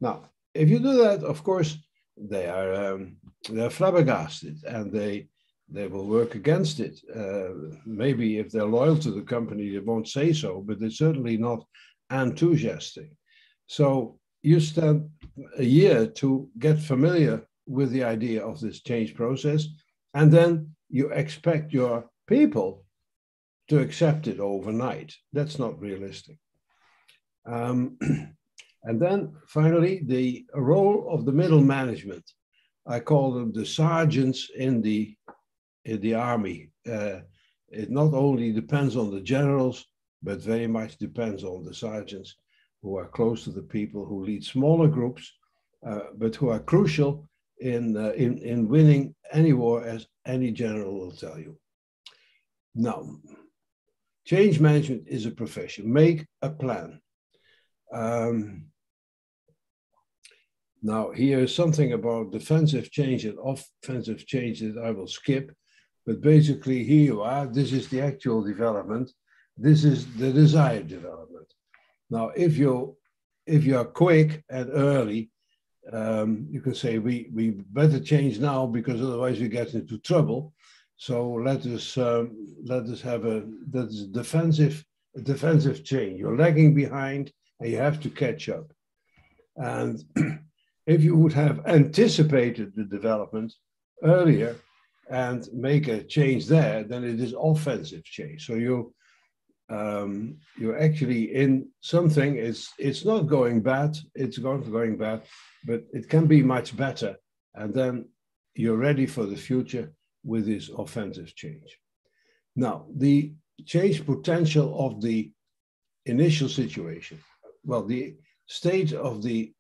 S5: Now, if you do that, of course, they're flabbergasted, and they will work against it. Maybe if they're loyal to the company, they won't say so, but they're certainly not enthusiastic. So you spend a year to get familiar with the idea of this change process, and then you expect your people to accept it overnight. That's not realistic. And then finally, the role of the middle management. I call them the sergeants in the army. It not only depends on the generals, but very much depends on the sergeants who are close to the people, who lead smaller groups, but who are crucial in winning any war, as any general will tell you. Now, change management is a profession. Make a plan. Now, here is something about defensive change and offensive change that I will skip. But basically, here you are. This is the actual development. This is the desired development. Now, if you are quick and early, you can say we better change now because otherwise we get into trouble. So let us have that is defensive change. You're lagging behind and you have to catch up. And if you would have anticipated the development earlier and make a change there, then it is offensive change. So you're actually in something. It's not going bad. It's going bad, but it can be much better. And then you're ready for the future with this offensive change. Now, the change potential of the initial situation. Well, the state of the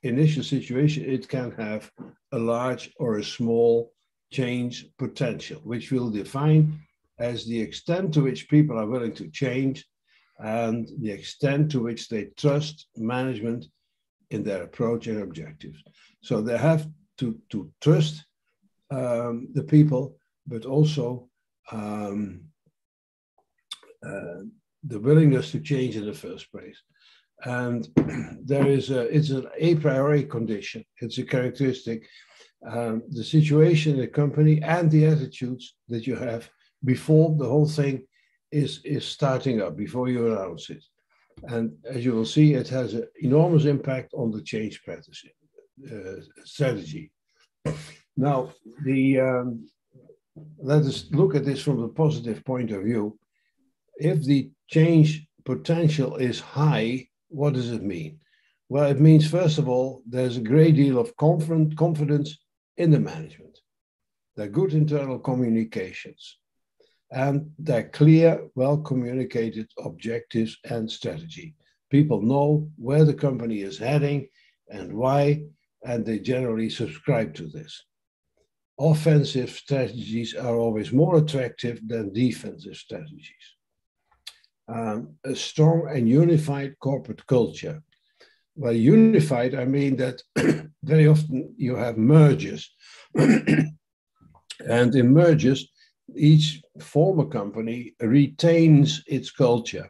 S5: initial situation, it can have a large or a small change potential, which we'll define as the extent to which people are willing to change and the extent to which they trust management in their approach and objectives. So they have to trust the people, but also the willingness to change in the first place. And it's an a priori condition. It's a characteristic. The situation in the company and the attitudes that you have before the whole thing is starting up, before you announce it. And as you will see, it has an enormous impact on the change strategy. Now, let us look at this from the positive point of view. If the change potential is high, what does it mean? Well, it means, first of all, there's a great deal of confidence in the management. There are good internal communications, and there are clear, well-communicated objectives and strategy. People know where the company is heading and why, and they generally subscribe to this. Offensive strategies are always more attractive than defensive strategies. A strong and unified corporate culture. Well, unified, I mean that very often you have mergers. And in mergers, each former company retains its culture.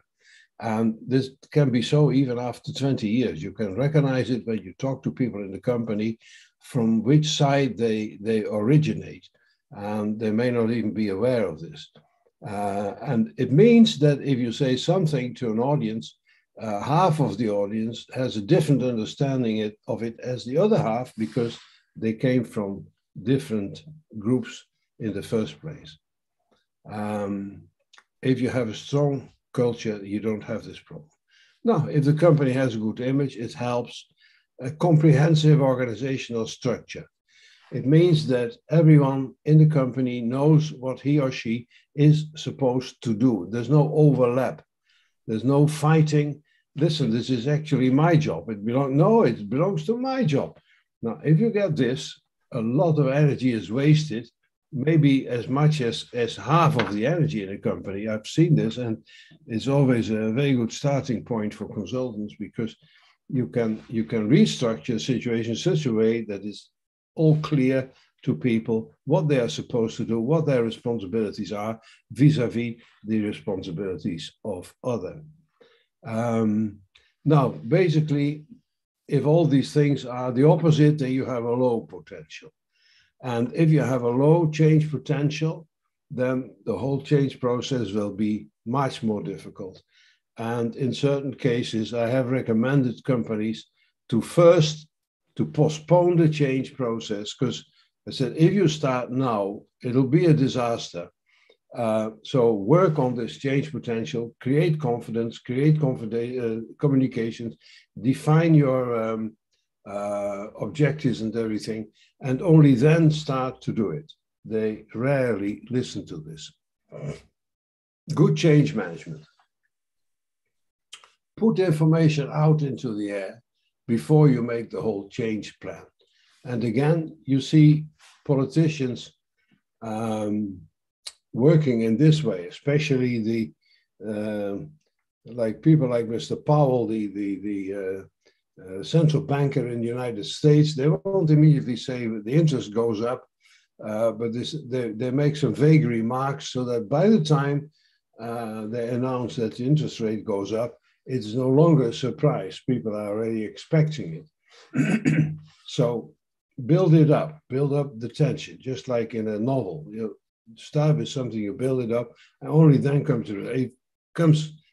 S5: And this can be so even after 20 years. You can recognize it when you talk to people in the company from which side they originate. And they may not even be aware of this. And it means that if you say something to an audience, half of the audience has a different understanding of it as the other half, because they came from different groups in the first place. If you have a strong culture, you don't have this problem. Now, if the company has a good image, it helps a comprehensive organizational structure. It means that everyone in the company knows what he or she is supposed to do. There's no overlap. There's no fighting. Listen, this is actually my job. It belongs to my job. Now, if you get this, a lot of energy is wasted, maybe as much as half of the energy in a company. I've seen this, and it's always a very good starting point for consultants, because you can restructure a situation in such a way that is all clear to people what they are supposed to do, what their responsibilities are vis-a-vis the responsibilities of others. Now, basically, if all these things are the opposite, then you have a low potential. And if you have a low change potential, then the whole change process will be much more difficult. And in certain cases, I have recommended companies to postpone the change process, because I said, if you start now, it'll be a disaster. So work on this change potential, create confidence, create communications, define your objectives and everything, and only then start to do it. They rarely listen to this. Good change management. Put information out into the air before you make the whole change plan. And again, you see politicians working in this way, especially the like people like Mr. Powell, the central banker in the United States. They won't immediately say that the interest goes up, but they make some vague remarks so that by the time they announce that the interest rate goes up, it's no longer a surprise. People are already expecting it. So build it up, build up the tension, just like in a novel. You start with something, you build it up, and only then come to it.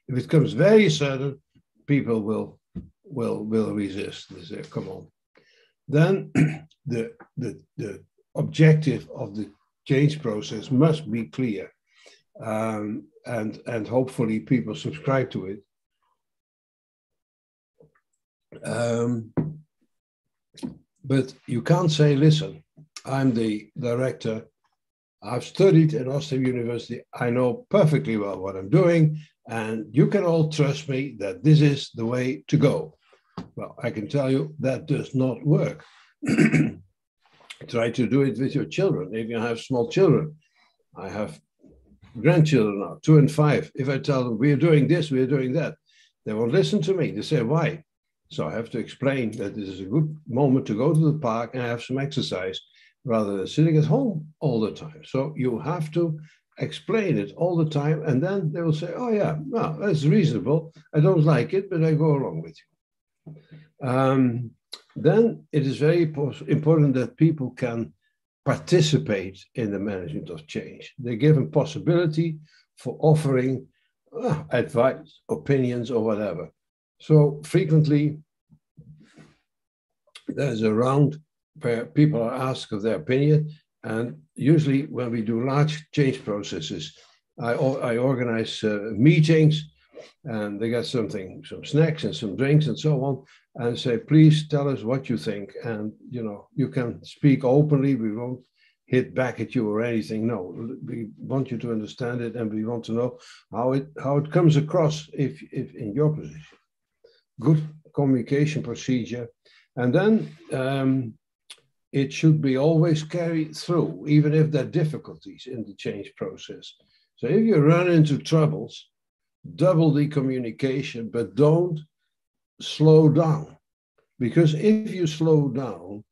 S5: If it comes very sudden, people will resist. They say, come on. Then the objective of the change process must be clear, and hopefully people subscribe to it. But you can't say, listen, I'm the director, I've studied at OSTİM University, I know perfectly well what I'm doing, and you can all trust me that this is the way to go. Well, I can tell you that does not work. Try to do it with your children. If you have small children, I have grandchildren now, 2 and 5. If I tell them, we're doing this, we're doing that, they won't listen to me. They say, why? So I have to explain that this is a good moment to go to the park and have some exercise rather than sitting at home all the time. So you have to explain it all the time, and then they will say, oh yeah, well, that's reasonable. I don't like it, but I go along with you. Then it is very important that people can participate in the management of change. They're given possibility for offering advice, opinions, or whatever. So frequently, there's a round where people are asked of their opinion, and usually when we do large change processes, I organize meetings, and they get some snacks and some drinks and so on, and say, please tell us what you think, and you can speak openly. We won't hit back at you or anything. No, we want you to understand it, and we want to know how it comes across if in your position. Good communication procedure, and then it should be always carried through, even if there are difficulties in the change process. So if you run into troubles, double the communication, but don't slow down, because if you slow down,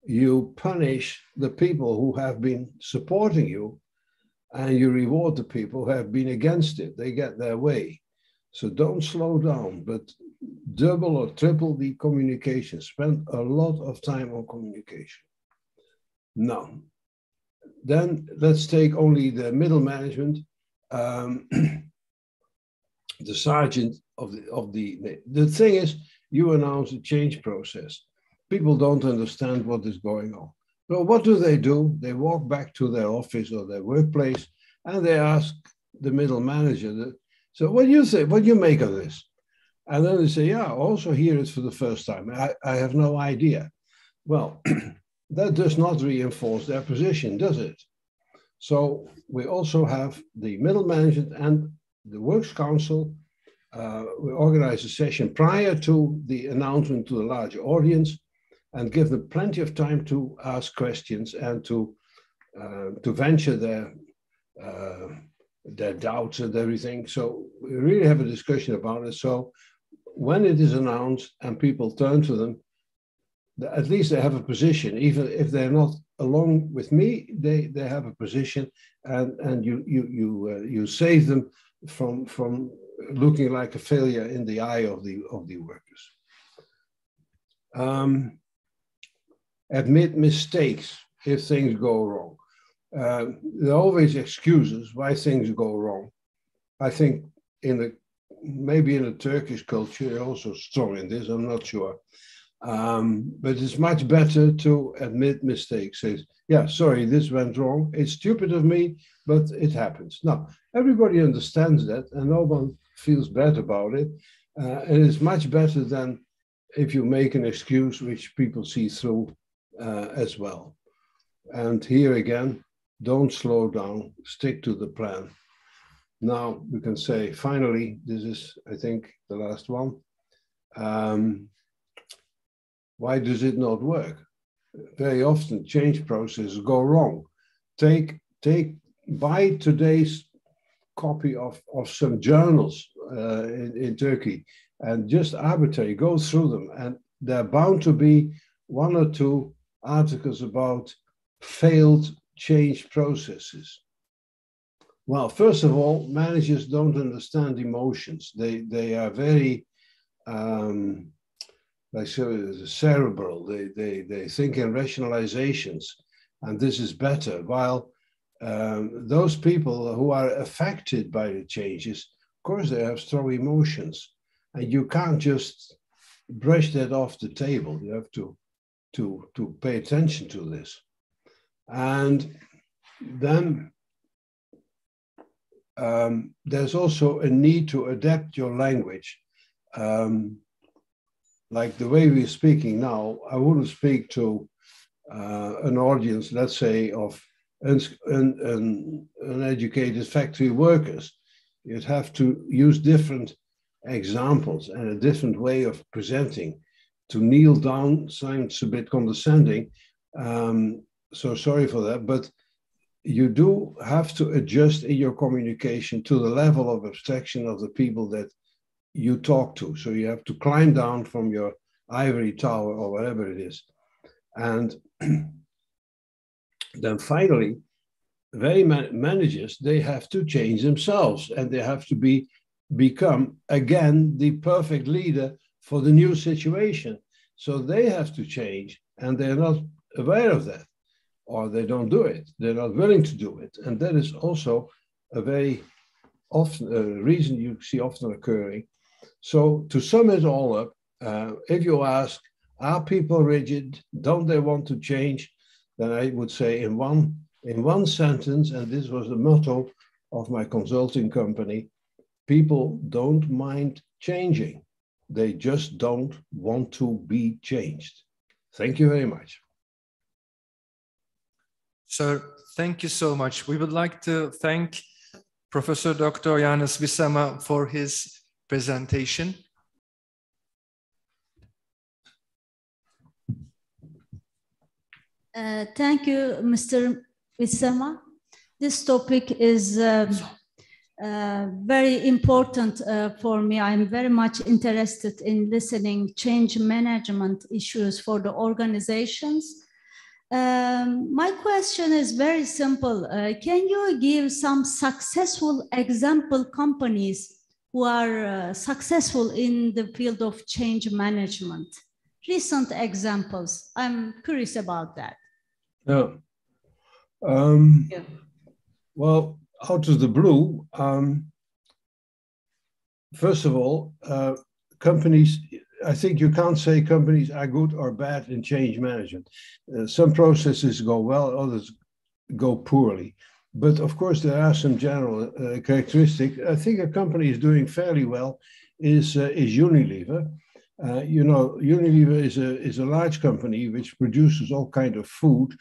S5: you punish the people who have been supporting you, and you reward the people who have been against it. They get their way. So don't slow down, but double or triple the communication. Spend a lot of time on communication. Now, then let's take only the middle management. The sergeant the thing is, you announce a change process. People don't understand what is going on. So what do? They walk back to their office or their workplace, and they ask the middle manager, so what do you say? What do you make of this? And then they say, yeah, also hear it for the first time. I have no idea. Well, that does not reinforce their position, does it? So we also have the middle management and the Works Council. We organize a session prior to the announcement to the larger audience and give them plenty of time to ask questions and to venture their doubts and everything. So we really have a discussion about it. So when it is announced and people turn to them, at least they have a position. Even if they're not along with me, they have a position, and you save them from looking like a failure in the eye of the workers. Admit mistakes if things go wrong. There are always excuses why things go wrong. I think maybe in the Turkish culture, they're also strong in this, I'm not sure. But it's much better to admit mistakes. Say, yeah, sorry, this went wrong. It's stupid of me, but it happens. Now, everybody understands that, and no one feels bad about it. And it's much better than if you make an excuse which people see through as well. And here again, don't slow down, stick to the plan. Now, we can say, finally, this is, I think, the last one. Why does it not work? Very often change processes go wrong. Buy today's copy of some journals in Turkey and just arbitrarily go through them. And there are bound to be one or two articles about failed change processes. Well, first of all, managers don't understand emotions. They are very cerebral. They think in rationalizations, and this is better. While those people who are affected by the changes, of course, they have strong emotions, and you can't just brush that off the table. You have to pay attention to this, and then there's also a need to adapt your language. Like the way we're speaking now, I wouldn't speak to an audience, let's say, of uneducated factory workers. You'd have to use different examples and a different way of presenting. To kneel down sounds a bit condescending, so sorry for that, but you do have to adjust in your communication to the level of abstraction of the people that you talk to. So you have to climb down from your ivory tower or whatever it is. And then finally, managers, they have to change themselves, and they have to become, again, the perfect leader for the new situation. So they have to change, and they're not aware of that, or they don't do it. They're not willing to do it. And that is also a very often reason you see often occurring. So to sum it all up, if you ask, are people rigid? Don't they want to change? Then I would say in one sentence, and this was the motto of my consulting company, people don't mind changing. They just don't want to be changed. Thank you very much.
S1: Sir, thank you so much. We would like to thank Professor Dr. Johannes Visama for his presentation.
S6: Thank you, Mr. Visama. This topic is very important for me. I'm very much interested in listening change management issues for the organizations. My question is very simple. Can you give some successful example companies who are successful in the field of change management? Recent examples. I'm curious about that.
S5: Yeah. Well, out of the blue, first of all, companies, I think you can't say companies are good or bad in change management. Some processes go well, others go poorly. But of course, there are some general characteristics. I think a company is doing fairly well is Unilever. You know, Unilever is a large company which produces all kinds of food.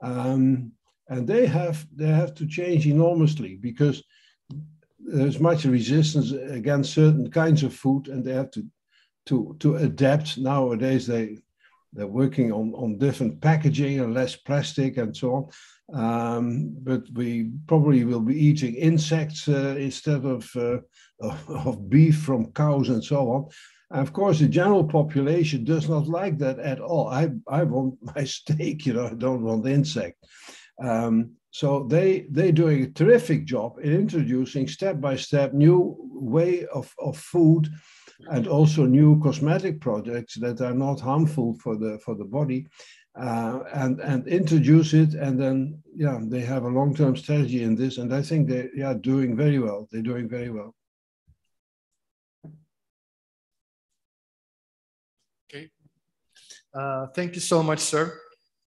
S5: And they have to change enormously because there's much resistance against certain kinds of food, and they have to adapt. Nowadays, they're working on different packaging and less plastic and so on. But we probably will be eating insects instead of beef from cows and so on. And of course, the general population does not like that at all. I want my steak, you know, I don't want insect. So they're doing a terrific job in introducing step-by-step new way of food, and also new cosmetic products that are not harmful for the body, and introduce it, and then they have a long-term strategy in this, and I think they are doing very well. They're doing very well.
S1: Okay. Thank you so much, sir.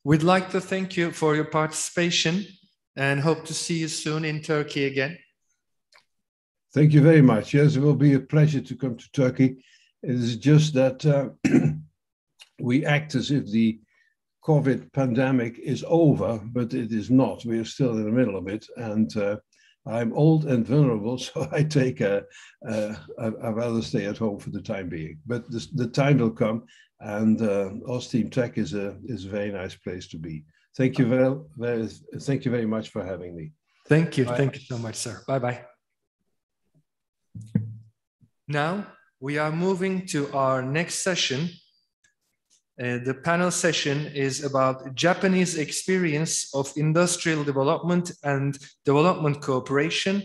S1: We'd like to thank you for your participation and hope to see you soon in Turkey again.
S5: Thank you very much. Yes, it will be a pleasure to come to Turkey. It is just that we act as if the COVID pandemic is over, but it is not. We are still in the middle of it, and I'm old and vulnerable, so I take I'd rather stay at home for the time being. But the time will come, and OSTİM Tech is a very nice place to be. Thank you thank you very much for having me.
S1: Thank you.
S5: Bye.
S1: Thank you so much, sir. Bye-bye. Now we are moving to our next session. The panel session is about Japanese experience of industrial development and development cooperation,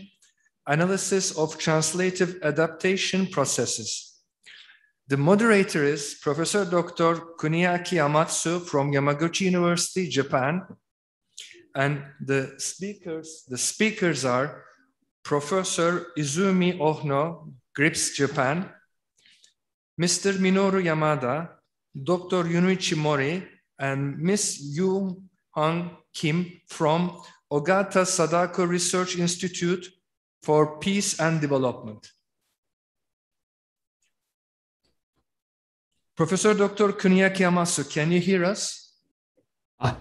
S1: analysis of translative adaptation processes. The moderator is Professor Dr. Kuniaki Amatsu from Yamaguchi University, Japan. And the speakers are Professor Izumi Ohno, GRIPS, Japan, Mr. Minoru Yamada, Dr. Yunichi Mori, and Ms. Yu Hang Kim from Ogata Sadako Research Institute for Peace and Development. Professor Dr. Kuniaki Amatsu, can you hear us?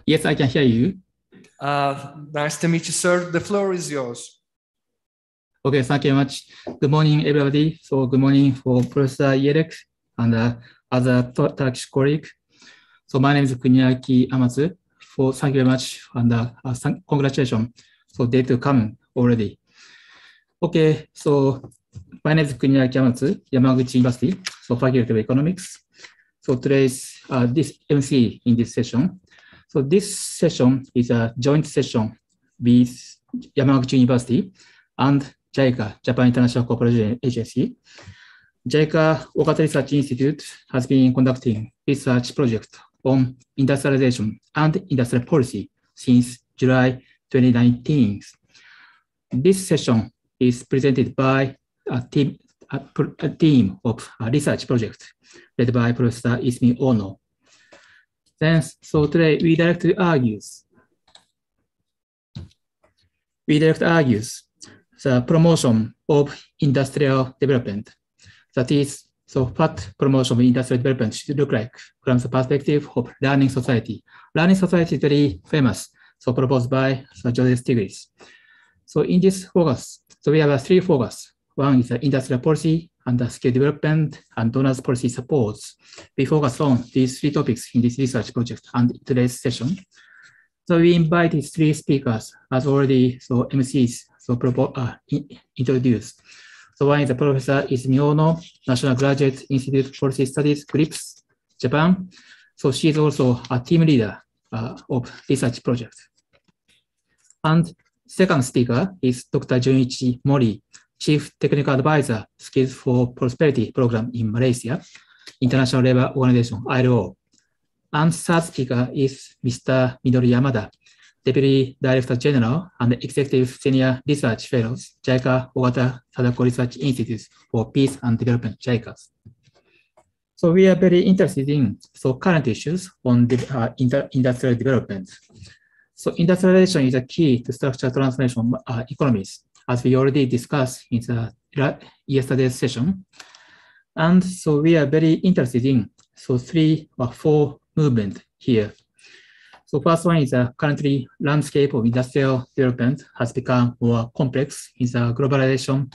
S7: Yes, I can hear you.
S1: Nice to meet you, sir. The floor is yours.
S7: Okay, thank you very much. Good morning, everybody. So good morning for Professor Yerek and other Turkish colleague. So my name is Kuniaki Amatsu. Thank you very much, and congratulations for day to come already. Okay, so my name is Kuniaki Amatsu, Yamaguchi University, so Faculty of Economics. So today's this MC in this session. So this session is a joint session with Yamaguchi University and JICA, Japan International Cooperation Agency. JICA Ogata Research Institute has been conducting research project on industrialization and industrial policy since July 2019. This session is presented by a team of a research project led by Professor Izumi Ohno. So today we directly argues the promotion of industrial development. That is, so what promotion of industrial development should look like from the perspective of learning society. Learning society is very famous, so proposed by Joseph Stiglitz. So in this focus, so we have three focus. One is the industrial policy and the skill development and donors policy supports. We focus on these three topics in this research project and today's session. So we invited three speakers as already MCs introduced. So one is the Professor Izumi Ohno, National Graduate Institute Policy Studies, GRIPS, Japan. So she is also a team leader of research project. And second speaker is Dr. Junichi Mori, Chief Technical Advisor, Skills for Prosperity Program in Malaysia, International Labour Organization, ILO. And third speaker is Mr. Minoru Yamada, Deputy Director General and Executive Senior Research Fellows, JICA Ogata Sadako Research Institute for Peace and Development, JICA. So we are very interested in current issues on industrial development. So industrialization is a key to structural transformation of economies, as we already discussed in yesterday's session. And so we are very interested in three or four movements here. So first one is currently landscape of industrial development has become more complex in the globalization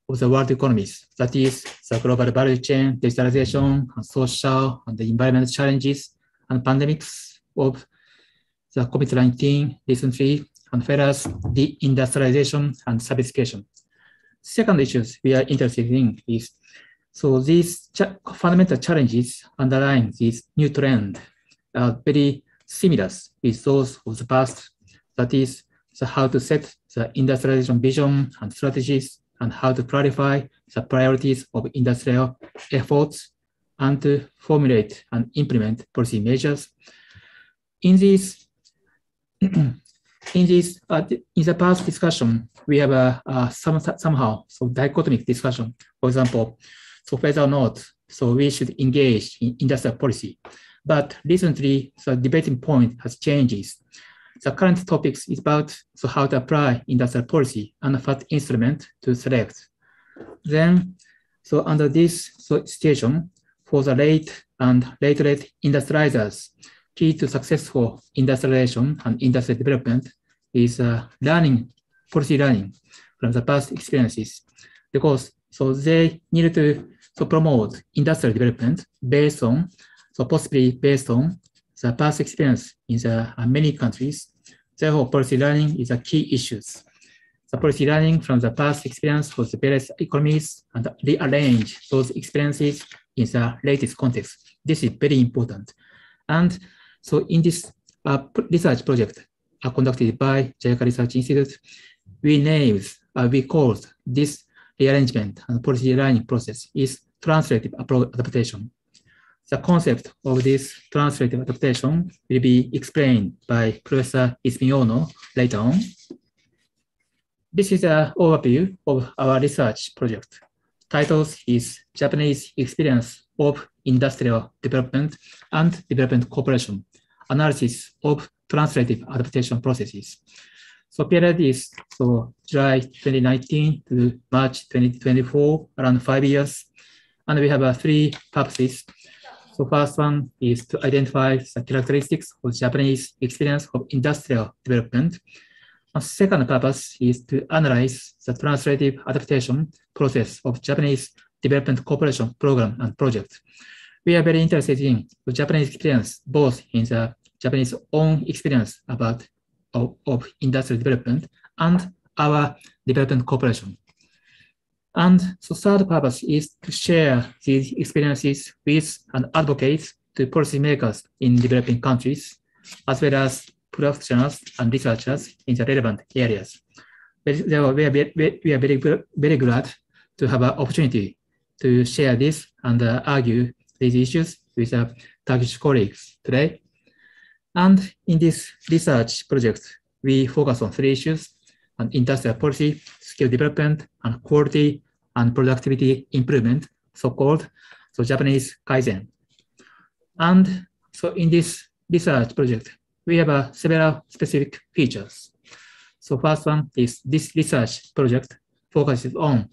S7: of the world economies. That is the global value chain, digitalization, and social and the environmental challenges and pandemics of the COVID-19 recently, and whereas deindustrialization and sophistication. Second issues we are interested in is So these fundamental challenges underlying this new trend are very similar with those of the past. That is, how to set the industrialization vision and strategies, and how to clarify the priorities of industrial efforts, and to formulate and implement policy measures. In the past discussion, we have somehow dichotomic discussion. For example, whether or not we should engage in industrial policy. But recently, the debating point has changed. The current topic is about how to apply industrial policy and what instrument to select. Then, under this situation, for the late and late industrializers, key to successful industrialization and industrial development is policy learning from the past experiences, because they need to promote industrial development based on, possibly based on the past experience in the many countries. Therefore, policy learning is a key issue. The policy learning from the past experience of the various economies and rearrange those experiences in the latest context. This is very important. And in this research project conducted by JICA Research Institute, we called this rearrangement and policy learning process is translative adaptation. The concept of this translative adaptation will be explained by Professor Ismiono later on. This is an overview of our research project. Title is Japanese Experience of Industrial Development and Development Cooperation, Analysis of Translative Adaptation Processes. Period is July 2019 to March 2024, around 5 years. And we have 3 purposes. First one is to identify the characteristics of Japanese experience of industrial development. Second purpose is to analyze the translative adaptation process of Japanese development cooperation program and project. We are very interested in the Japanese experience, both in the Japanese own experience of industrial development and our development cooperation. And third purpose is to share these experiences with and advocate to policymakers in developing countries, as well as practitioners and researchers in the relevant areas. Therefore, we are very glad to have an opportunity to share this and argue these issues with our Turkish colleagues today. And in this research project, we focus on 3 issues: industrial policy, skill development, and quality and productivity improvement, so-called Japanese Kaizen. And in this research project, we have several specific features. First one is this research project focuses on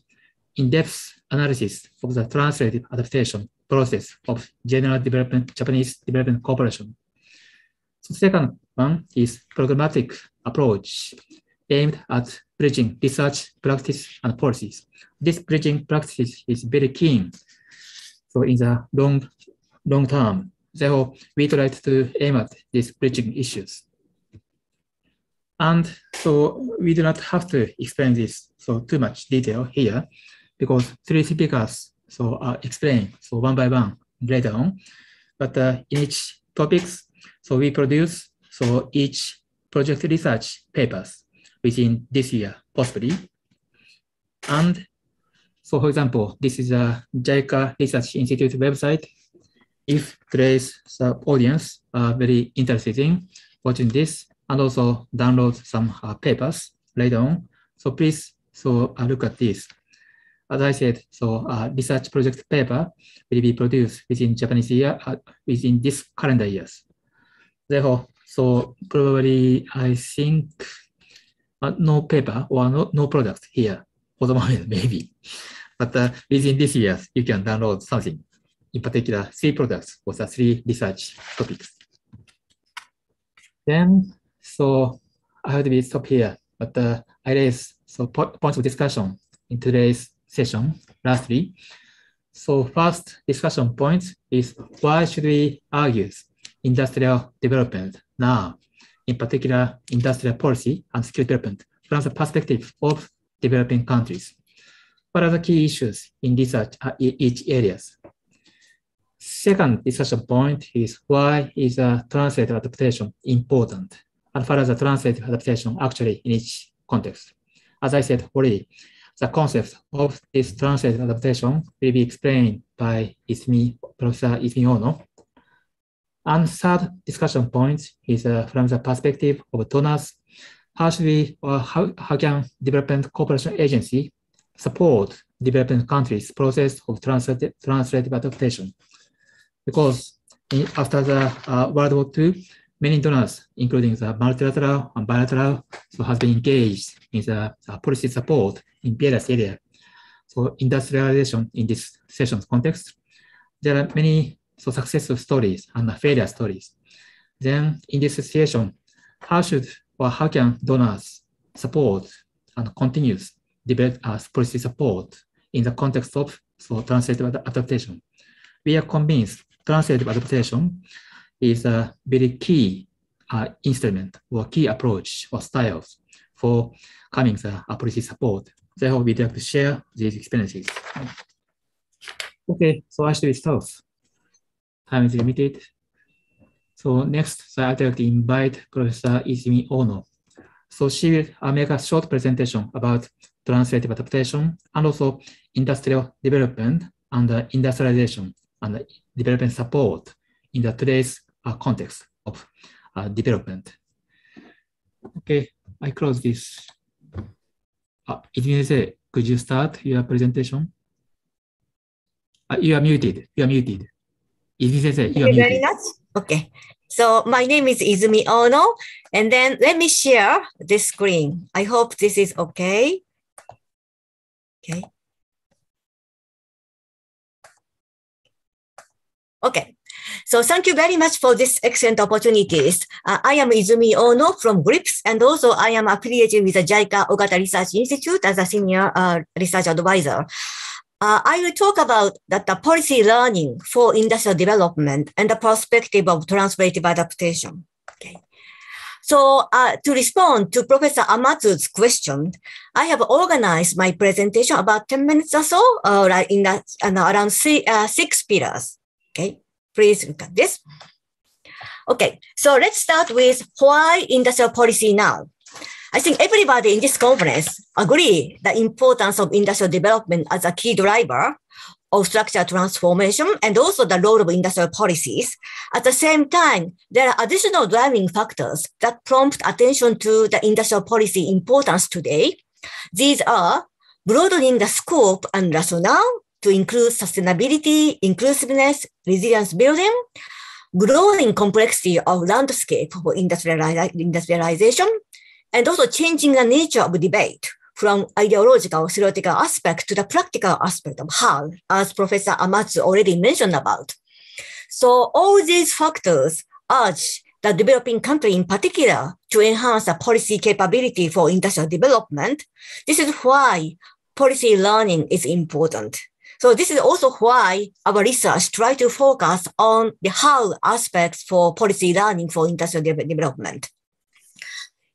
S7: in-depth analysis of the translative adaptation process of general development, Japanese development cooperation. Second one is programmatic approach aimed at bridging research, practice, and policies. This bridging practice is very keen. In the long term, therefore, we try to aim at these bridging issues. And we do not have to explain this too much detail here, because 3 speakers are explained one by one later on. But in each topics, we produce each project research papers within this year, possibly. And for example, this is a JICA Research Institute website. If today's audience are very interested in watching this and also download some papers later on, please look at this. As I said, research project paper will be produced within Japanese year, within this calendar years. Therefore, probably I think no paper or no product here for the moment, maybe. But within this year, you can download something, in particular 3 products for the 3 research topics. Then, I have to stop here, but I raise points of discussion in today's session, lastly. First discussion point is, why should we argue industrial development now, in particular industrial policy and skill development from the perspective of developing countries? What are the key issues in research each areas? Second discussion point is why is translative adaptation important? And what are the translative adaptation actually in each context? As I said already, the concept of this translative adaptation will be explained by Professor Izumi Ono. And third discussion point is from the perspective of donors, how should we, or how can development cooperation agency support developing countries' process of translative adaptation? Because after the World War II, many donors, including the multilateral and bilateral, has been engaged in the policy support in various areas. So industrialization in this session's context, there are many successful stories and failure stories. Then in this situation, how can donors support and continues develop policy support in the context of translative adaptation? We are convinced translative adaptation is a very key instrument or key approach or styles for coming the policy support. Therefore, we'd like to share these experiences. Okay, so I should stop. Time is limited. So next, I'd like to invite Professor Izumi Ono. So she will make a short presentation about translative adaptation and also industrial development and industrialization and development support in the today's context of development. Okay, I close this. Izumi-sensei, could you start your presentation? You are muted. You are muted. Izumi-sensei, you are muted.
S8: Thank you very much. Okay. So my name is Izumi Ono, and then let me share this screen. I hope this is okay. Okay. Okay. So thank you very much for this excellent opportunities. I am Izumi Ono from GRIPS, and also I am affiliated with the JICA Ogata Research Institute as a senior research advisor. I will talk about the policy learning for industrial development and the perspective of translative adaptation. Okay. So to respond to Professor Amatsu's question, I have organized my presentation about 10 minutes or so, in around 6 pillars. Okay, please look at this. Okay, so let's start with why industrial policy now. I think everybody in this conference agree the importance of industrial development as a key driver of structural transformation and also the role of industrial policies. At the same time, there are additional driving factors that prompt attention to the industrial policy importance today. These are broadening the scope and rationale to include sustainability, inclusiveness, resilience building, growing complexity of landscape for industrialization, and also changing the nature of debate from ideological, theoretical aspect to the practical aspect of how, as Professor Amatsu already mentioned about. So all these factors urge the developing country in particular to enhance the policy capability for industrial development. This is why policy learning is important. So this is also why our research tries to focus on the how aspects for policy learning for industrial development.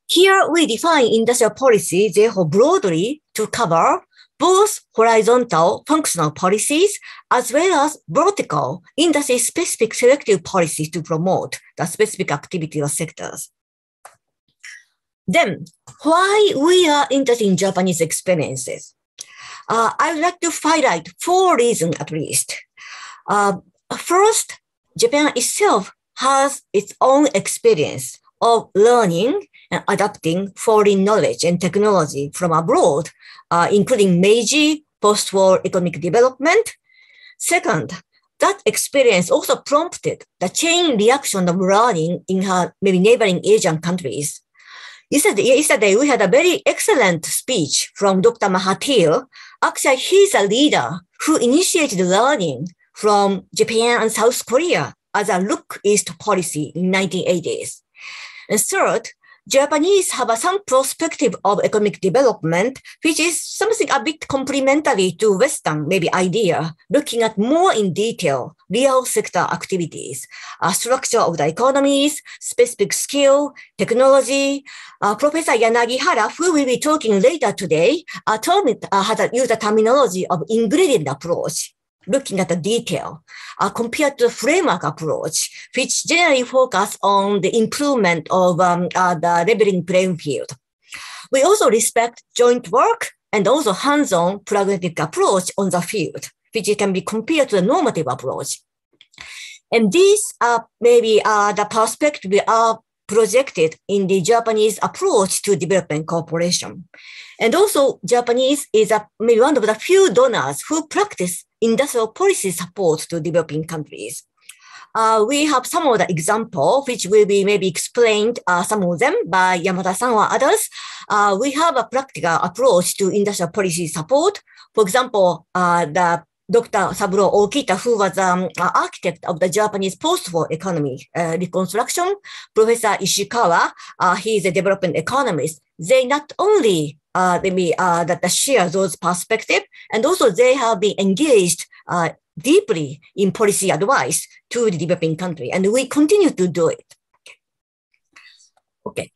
S8: Here we define industrial policy, therefore broadly to cover both horizontal functional policies as well as vertical industry-specific selective policies to promote the specific activity or sectors. Then, why we are interested in Japanese experiences? I would like to highlight 4 reasons at least. First, Japan itself has its own experience of learning and adapting foreign knowledge and technology from abroad, including Meiji post-war economic development. Second, that experience also prompted the chain reaction of learning in her maybe neighboring Asian countries. Yesterday, we had a very excellent speech from Dr. Mahathir. Actually, he's a leader who initiated learning from Japan and South Korea as a Look East policy in 1980s. And third, Japanese have some perspective of economic development, which is something a bit complementary to Western maybe idea, looking at more in detail real sector activities, structure of the economies, specific skill, technology. Professor Yanagihara, who will be talking later today, has used the terminology of ingredient approach, looking at the detail, compared to the framework approach, which generally focus on the improvement of the leveling playing field. We also respect joint work and also hands-on pragmatic approach on the field, which can be compared to the normative approach. And these are maybe the perspective we are projected in the Japanese approach to development cooperation. And also Japanese is maybe one of the few donors who practice industrial policy support to developing countries. We have some of the examples, which will be maybe explained, some of them by Yamada-san or others. We have a practical approach to industrial policy support. For example, the Dr. Saburo Okita, who was an architect of the Japanese post-war economy reconstruction, Professor Ishikawa, he is a development economist. They not only that share those perspectives, and also they have been engaged deeply in policy advice to the developing country, and we continue to do it. Okay,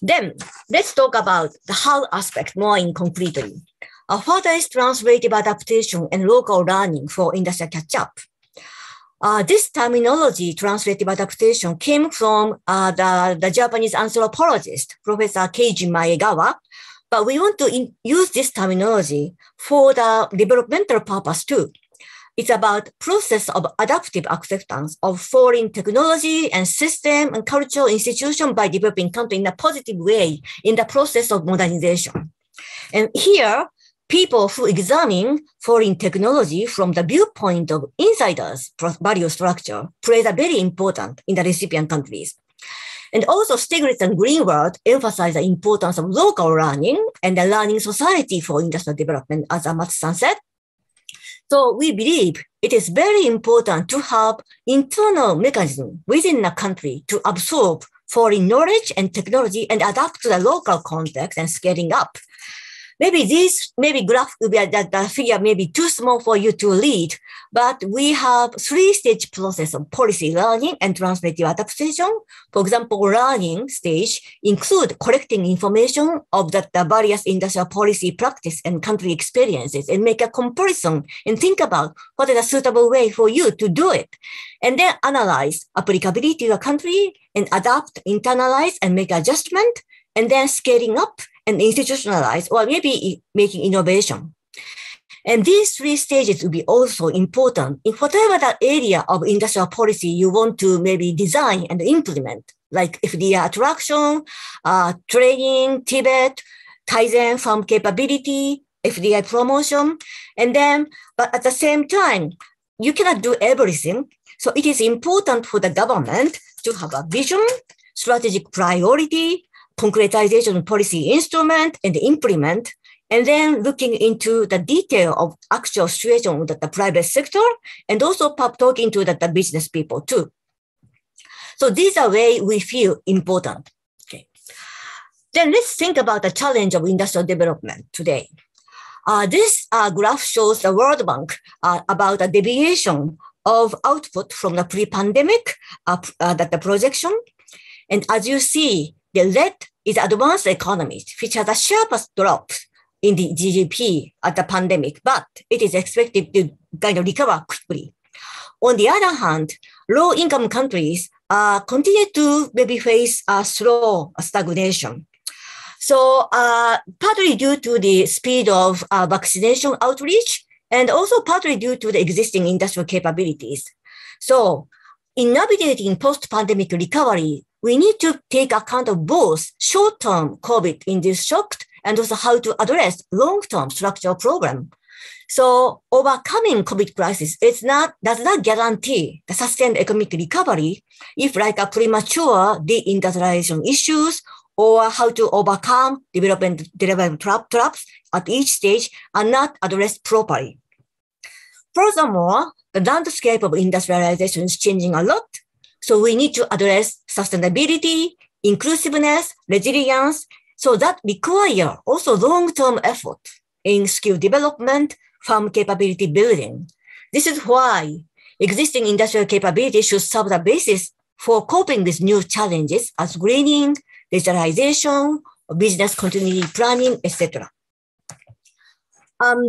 S8: then let's talk about the how aspect more in concretely. Further is translative adaptation and local learning for industrial catch-up. This terminology, translative adaptation, came from the Japanese anthropologist, Professor Keiji Maegawa, but we want to use this terminology for the developmental purpose too. It's about process of adaptive acceptance of foreign technology and system and cultural institution by developing country in a positive way in the process of modernization. And here, people who examine foreign technology from the viewpoint of insiders' value structure plays a very important in the recipient countries. And also Stiglitz and Greenwald emphasize the importance of local learning and the learning society for industrial development, as Matsu-san said. So we believe it is very important to have internal mechanism within a country to absorb foreign knowledge and technology and adapt to the local context and scaling up. Maybe this graph will be the figure may be too small for you to read, but we have 3-stage process of policy learning and translative adaptation. For example, learning stage include collecting information of the various industrial policy practice and country experiences and make a comparison and think about what is a suitable way for you to do it. And then analyze applicability to your country and adapt, internalize, and make adjustment, and then scaling up and institutionalize, or maybe making innovation. And these 3 stages will be also important in whatever the area of industrial policy you want to maybe design and implement, like FDI attraction, training, Tibet, Kaizen farm capability, FDI promotion. And then, but at the same time, you cannot do everything. So it is important for the government to have a vision, strategic priority, concretization of policy instrument and implement, and then looking into the detail of actual situation with the private sector, and also talking to the business people too. So these are ways we feel important. Okay. Then let's think about the challenge of industrial development today. This graph shows the World Bank about the deviation of output from the pre-pandemic, the projection. And as you see, the red is advanced economies, which has the sharpest drop in the GDP at the pandemic, but it is expected to kind of recover quickly. On the other hand, low-income countries continue to maybe face a slow stagnation. So partly due to the speed of vaccination outreach, and also partly due to the existing industrial capabilities. So in navigating post-pandemic recovery, we need to take account of both short-term COVID-induced shocks and also how to address long-term structural problem. So overcoming COVID crisis does not guarantee the sustained economic recovery if like a premature deindustrialization issues or how to overcome development traps at each stage are not addressed properly. Furthermore, the landscape of industrialization is changing a lot. So we need to address sustainability, inclusiveness, resilience, so that require also long-term effort in skill development, firm capability building. This is why existing industrial capability should serve the basis for coping with new challenges as greening, digitalization, business continuity planning, etc.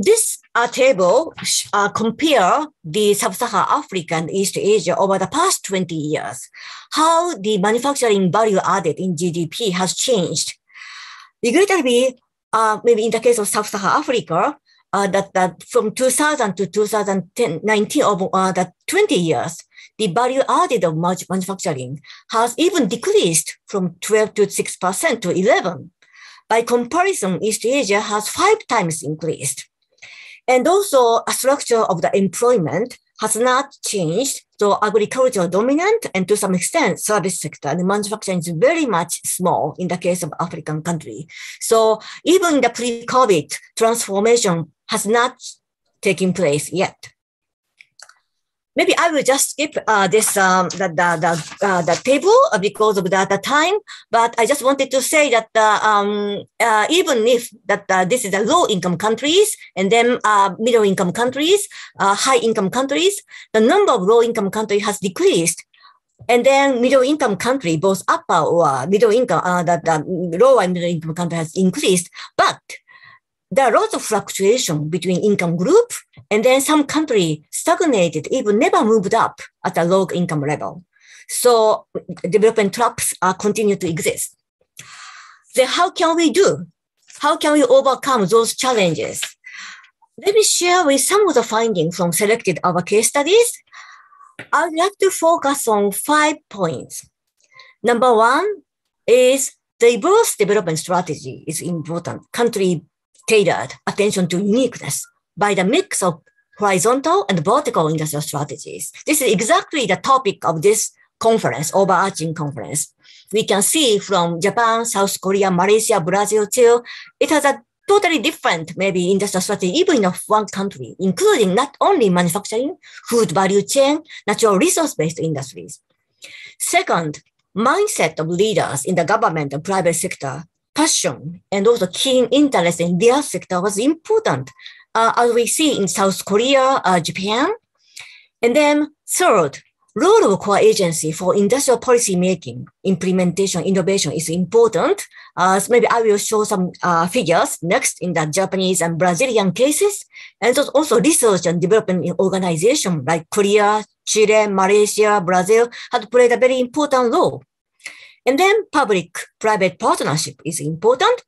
S8: This table compare the Sub-Saharan Africa and East Asia over the past 20 years, how the manufacturing value added in GDP has changed. Regrettably, maybe in the case of Sub-Saharan Africa, that from 2000 to 2019, over the 20 years, the value added of manufacturing has even decreased from 12 to 6% to 11%. By comparison, East Asia has 5 times increased. And also a structure of the employment has not changed. So agricultural dominant and to some extent service sector and manufacturing is very much small in the case of African country. So even the pre-COVID transformation has not taken place yet. Maybe I will just skip this the table because of the time. But I just wanted to say that even if this is the low-income countries and then middle-income countries, high-income countries, the number of low-income countries has decreased. And then middle-income country, both upper or middle-income, the lower and middle-income country has increased. But there are lots of fluctuation between income group, and then some country stagnated, even never moved up at a low income level. So development traps continue to exist. Then how can we do? How can we overcome those challenges? Let me share with some of the findings from selected our case studies. I'd like to focus on 5 points. Number 1 is diverse development strategy is important. Country tailored attention to uniqueness by the mix of horizontal and vertical industrial strategies. This is exactly the topic of this conference, overarching conference. We can see from Japan, South Korea, Malaysia, Brazil too, it has a totally different maybe industrial strategy, even in one country, including not only manufacturing, food value chain, natural resource-based industries. Second, mindset of leaders in the government and private sector, passion and also keen interest in their sector was important, as we see in South Korea, Japan. And then third, role of core agency for industrial policy making, implementation, innovation is important. So maybe I will show some figures next in the Japanese and Brazilian cases. And also research and development in organization like Korea, Chile, Malaysia, Brazil had played a very important role. And then public-private partnership is important.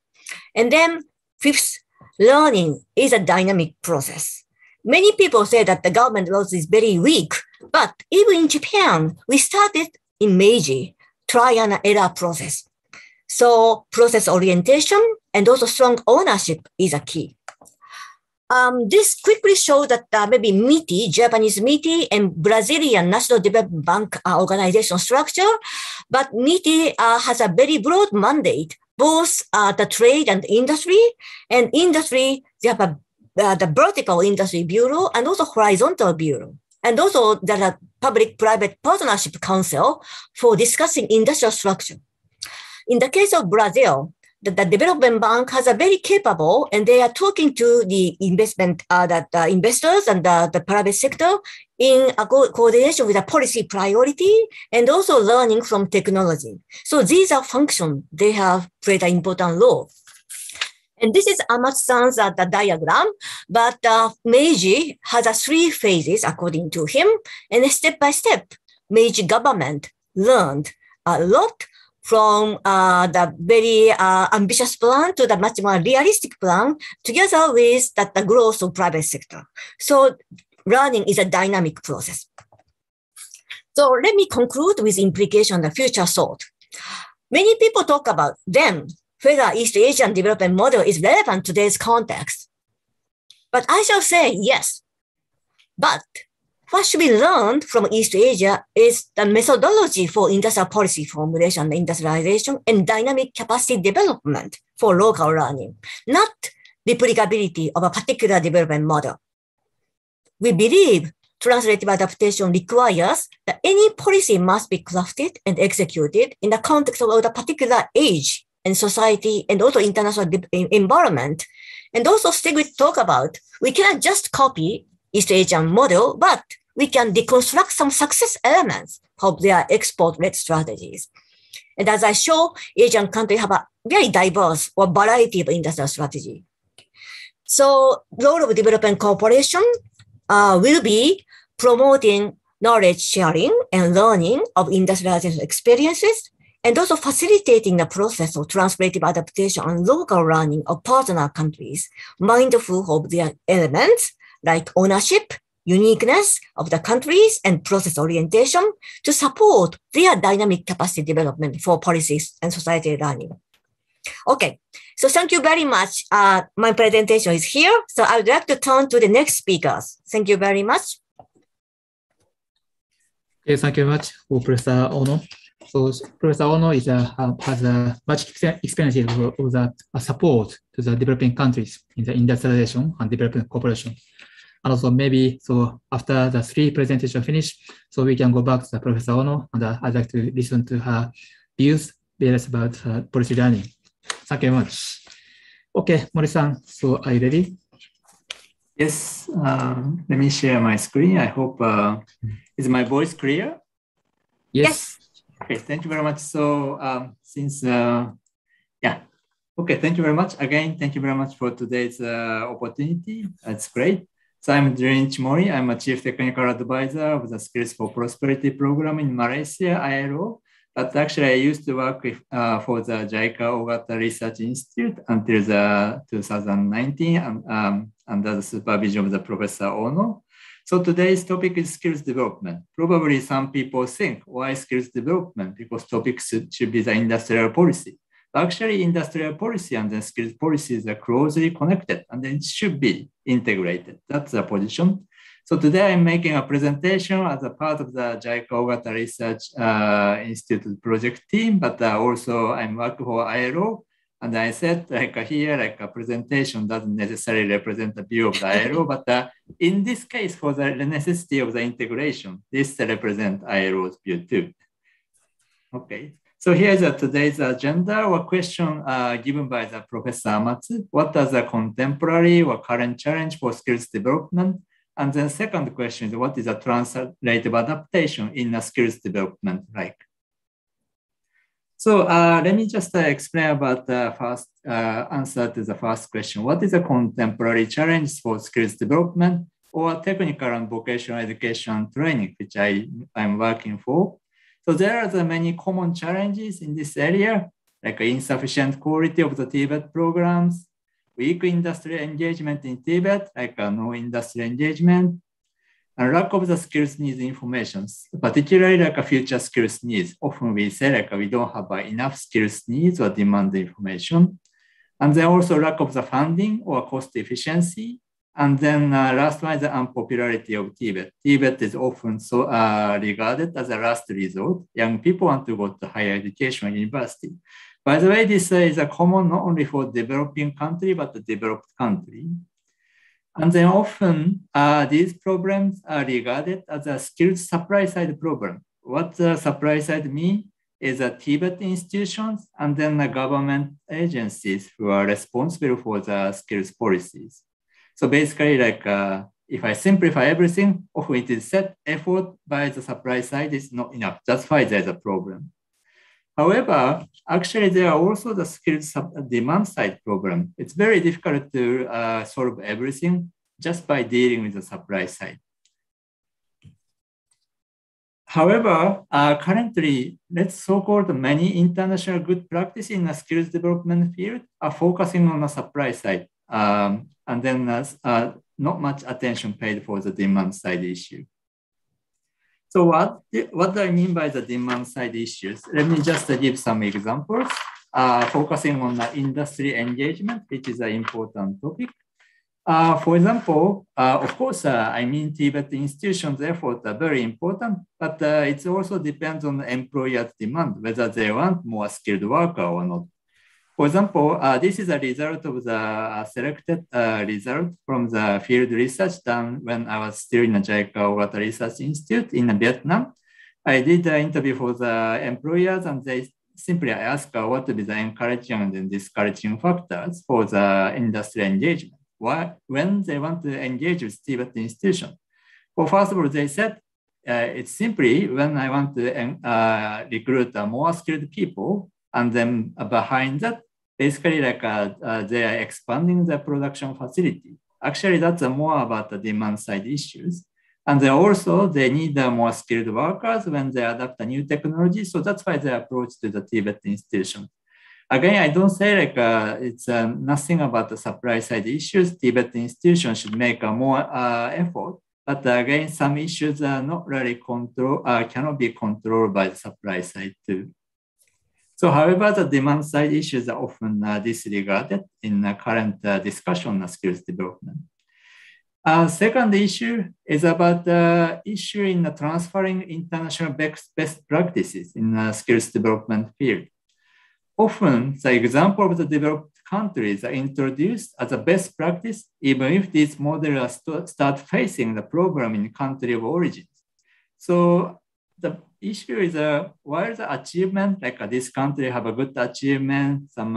S8: And then fifth, learning is a dynamic process. Many people say that the government role is very weak, but even in Japan, we started in Meiji, try and error process. So process orientation and also strong ownership is a key. This quickly shows that maybe MITI, Japanese MITI, and Brazilian National Development Bank organization structure, but MITI has a very broad mandate, both the trade and industry. And industry, they have the vertical industry bureau and also horizontal bureau. And also there are public-private partnership council for discussing industrial structure. In the case of Brazil, the development bank has a very capable, and they are talking to the investment, investors and the private sector in a coordination with a policy priority and also learning from technology. So these are functions, they have played an important role. And this is Amatsu-san's the diagram, but Meiji has 3 phases according to him, and step by step, Meiji government learned a lot from the very ambitious plan to the much more realistic plan together with the growth of private sector. So learning is a dynamic process. So let me conclude with implication of the future thought. Many people talk about them, whether East Asian development model is relevant to today's context. But I shall say yes. But what should be learned from East Asia is the methodology for industrial policy formulation and industrialization and dynamic capacity development for local learning, not replicability of a particular development model. We believe translative adaptation requires that any policy must be crafted and executed in the context of the particular age and society and also international environment. And also Stigwitz talk about, we cannot just copy East Asian model, but we can deconstruct some success elements of their export-led strategies. And as I show, Asian countries have a very diverse or variety of industrial strategy. So role of development cooperation will be promoting knowledge sharing and learning of industrialization experiences, and also facilitating the process of translative adaptation and local learning of partner countries, mindful of their elements like ownership, uniqueness of the countries, and process orientation to support their dynamic capacity development for policies and society learning. Okay, so thank you very much. My presentation is here, so I would like to turn to the next speakers. Thank you very much.
S7: Okay, thank you very much for Professor Ono. So Professor Ono is has much experience of the support to the developing countries in the industrialization and development cooperation. And also maybe, so after the 3 presentations finish, so we can go back to Professor Ono, and I'd like to listen to her views about policy learning. Thank you very much. Okay, Mori-san, so are you ready?
S9: Yes, let me share my screen. I hope, is my voice clear?
S7: Yes.
S9: Okay, thank you very much. So okay, thank you very much. Again, thank you very much for today's opportunity. That's great. So I'm Drin Chimori. I'm a Chief Technical Advisor of the Skills for Prosperity program in Malaysia, ILO. But actually, I used to work with, for the JICA Ogata Research Institute until the 2019 under the supervision of the Professor Ono. So today's topic is skills development. Probably some people think, why skills development? Because topics should be the industrial policy. Actually, industrial policy and the skills policies are closely connected, and then it should be integrated. That's the position. So today I'm making a presentation as a part of the JICA Ogata Research Institute project team, but also I'm working for ILO. And I said, here, a presentation doesn't necessarily represent the view of the ILO, but in this case, for the necessity of the integration, this represents ILO's view too. Okay, so here's today's agenda or question given by the Professor Matsu. What are the contemporary or current challenge for skills development? And then second question is, what is a translative adaptation in a skills development like? So let me just explain about the first answer to the first question. What is a contemporary challenge for skills development or technical and vocational education and training, which I'm working for? So there are the many common challenges in this area, like insufficient quality of the Tibet programs, weak industrial engagement in Tibet, like no industrial engagement, and lack of the skills needs information, particularly like future skills needs. Often we say like we don't have enough skills needs or demand information. And then also lack of the funding or cost efficiency. And then last one is the unpopularity of Tibet. Tibet is often so regarded as a last resort. Young people want to go to higher education and university. By the way, this is a common not only for developing country, but the developed country. And then often these problems are regarded as a skills supply side problem. What the supply side mean is that Tibet institutions and then the government agencies who are responsible for the skills policies. So basically, like if I simplify everything, often it is said effort by the supply side is not enough. That's why there's a problem. However, actually, there are also the skills demand side problem. It's very difficult to solve everything just by dealing with the supply side. However, currently, let's so-called many international good practice in the skills development field are focusing on the supply side, and then not much attention paid for the demand side issue. So what do I mean by the demand side issues? Let me just give some examples, focusing on the industry engagement, which is an important topic. For example, of course, I mean, Tibet institutions' efforts are very important, but it also depends on the employer's demand, whether they want more skilled worker or not. For example, this is a result of the selected result from the field research done when I was still in the JICA Ogata Research Institute in Vietnam. I did the interview for the employers, and they simply asked what would be the encouraging and discouraging factors for the industry engagement. When they want to engage with Tibetan institution. Well, first of all, they said, it's simply when I want to recruit more skilled people, and then behind that, basically like they are expanding the production facility. Actually, that's more about the demand side issues. And they also, they need more skilled workers when they adapt a new technology. So that's why they approach to the Tibetan institution. Again, I don't say like it's nothing about the supply side issues. Tibetan institution should make more effort. But again, some issues are not really cannot be controlled by the supply side too. So however, the demand side issues are often disregarded in the current discussion on skills development. Second issue is about the issue in transferring international best practices in the skills development field. Often, the example of the developed countries are introduced as a best practice, even if these models start facing the problem in country of origin. So the issue is while the achievement, like this country have a good achievement, some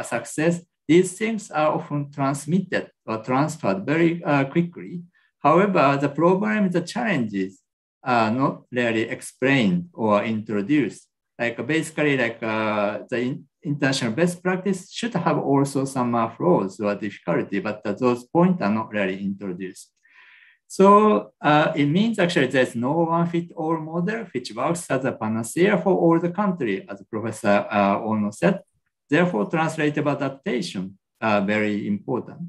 S9: success, these things are often transmitted or transferred very quickly. However, the problem, the challenges are not really explained or introduced. Like basically like the international best practice should have also some flaws or difficulty, but those points are not really introduced. So it means actually there's no one-fit-all model which works as a panacea for all the country, as Professor Ono said. Therefore, translative adaptation are very important.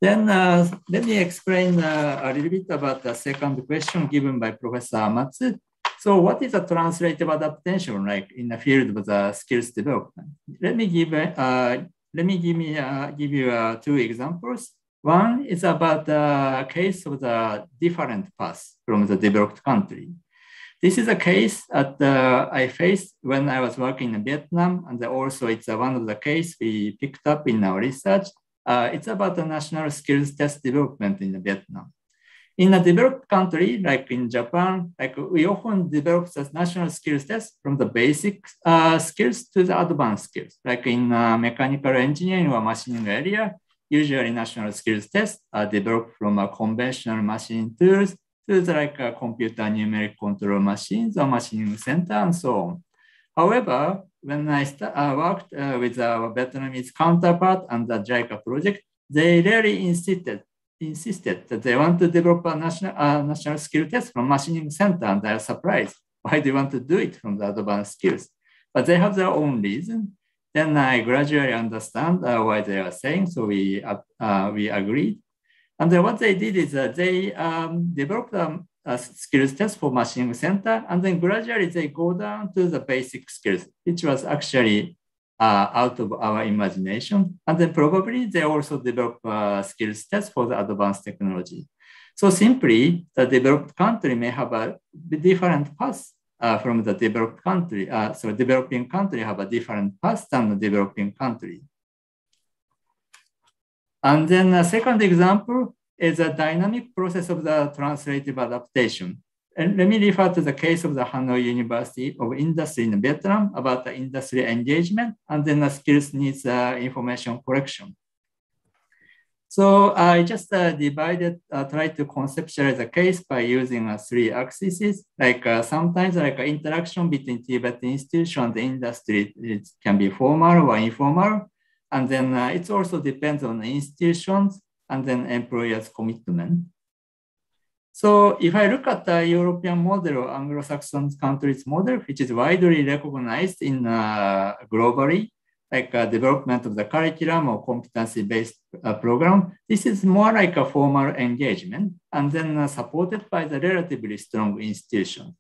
S9: Then let me explain a little bit about the second question given by Professor Matsu. So what is a translative adaptation like in the field of the skills development? Let me give you two examples. One is about the case of the different paths from the developed country. This is a case that I faced when I was working in Vietnam, and also it's one of the cases we picked up in our research. It's about the national skills test development in Vietnam. In a developed country, like in Japan, like we often develop the national skills test from the basic skills to the advanced skills. Like in mechanical engineering or machining area, usually national skills tests are developed from conventional machining tools to the computer numeric control machines or machining center and so on. However, when I worked with our Vietnamese counterpart and the JICA project, they really insisted that they want to develop a national skill test from machining center, and they're surprised. Why do you want to do it from the advanced skills? But they have their own reason. Then I gradually understand why they are saying, so we agreed. And then what they did is they developed a skills test for machining center, and then gradually they go down to the basic skills, which was actually out of our imagination. And then probably they also develop skills test for the advanced technology. So simply, the developed country may have a different path from the developed country. So developing country have a different path than the developing country. And then a second example is a dynamic process of the translative adaptation. And let me refer to the case of the Hanoi University of Industry in Vietnam about the industry engagement and then the skills needs information collection. So I just tried to conceptualize the case by using 3 axes. Like sometimes like interaction between Tibetan institution and the industry, it can be formal or informal. And then it also depends on the institutions and then employers' commitment. So if I look at the European model or Anglo-Saxon countries model, which is widely recognized in globally, like development of the curriculum or competency-based program, this is more like a formal engagement and then supported by the relatively strong institution.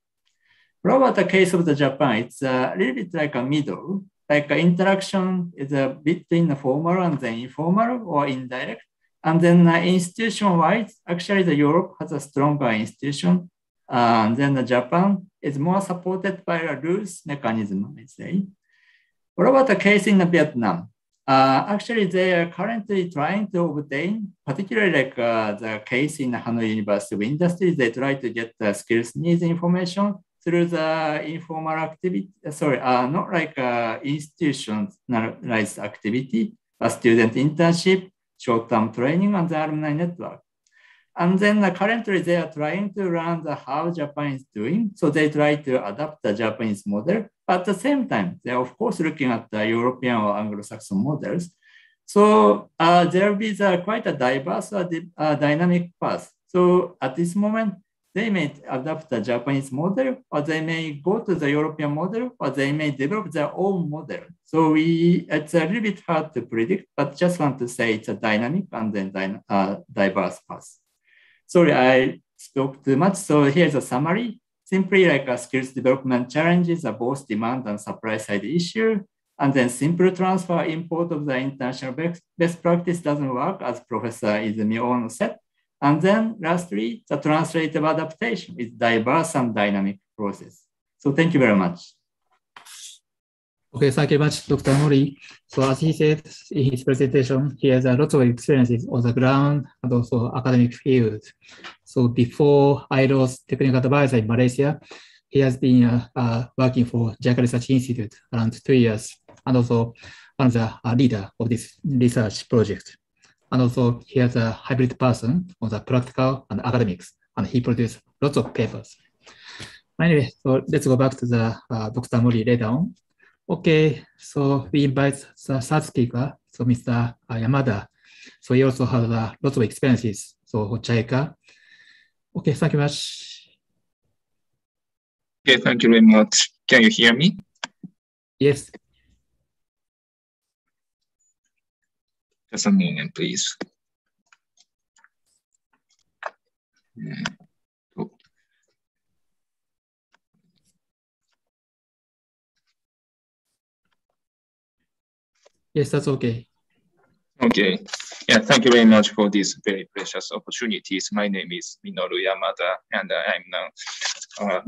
S9: What about the case of the Japan? It's a little bit like a middle, like interaction is between the formal and the informal or indirect. And then institution-wise, actually the Europe has a stronger institution. And then the Japan is more supported by a rules mechanism, I say. What about the case in Vietnam? Actually, they are currently trying to obtain, particularly like the case in Hanoi University of Industry, they try to get the skills needs information through the informal activity, not like institutionalized activity, but student internship, short-term training, and the alumni network. And then currently they are trying to learn how Japan is doing. So they try to adapt the Japanese model. But at the same time, they're of course looking at the European or Anglo-Saxon models. So there will be quite a diverse dynamic path. So at this moment, they may adapt the Japanese model, or they may go to the European model, or they may develop their own model. So it's a little bit hard to predict, but just want to say it's a dynamic and then diverse path. Sorry, I spoke too much. So here's a summary. Simply like skills development challenges are both demand and supply side issue. And then simple transfer import of the international best practice doesn't work, as Professor Izumi Ono said. And then lastly, the translative adaptation is diverse and dynamic process. So thank you very much.
S7: Okay, thank you very much, Dr. Mori. So as he said in his presentation, he has a lot of experiences on the ground and also academic field. So before ILO's technical advisor in Malaysia, he has been working for JICA Research Institute around 2 years, and also one of the leader of this research project. And also he has a hybrid person on the practical and academics, and he produced lots of papers. Anyway, so let's go back to the Dr. Mori later on. Okay, so we invite the third speaker, so Mr. Yamada. So he also has lots of experiences, so for JICA. Okay, thank you much.
S10: Okay, thank you very much. Can you hear me?
S7: Yes.
S10: Just a moment, please.
S7: Yes, that's okay.
S10: Okay. Yeah, thank you very much for these very precious opportunities. My name is Minoru Yamada, and I'm now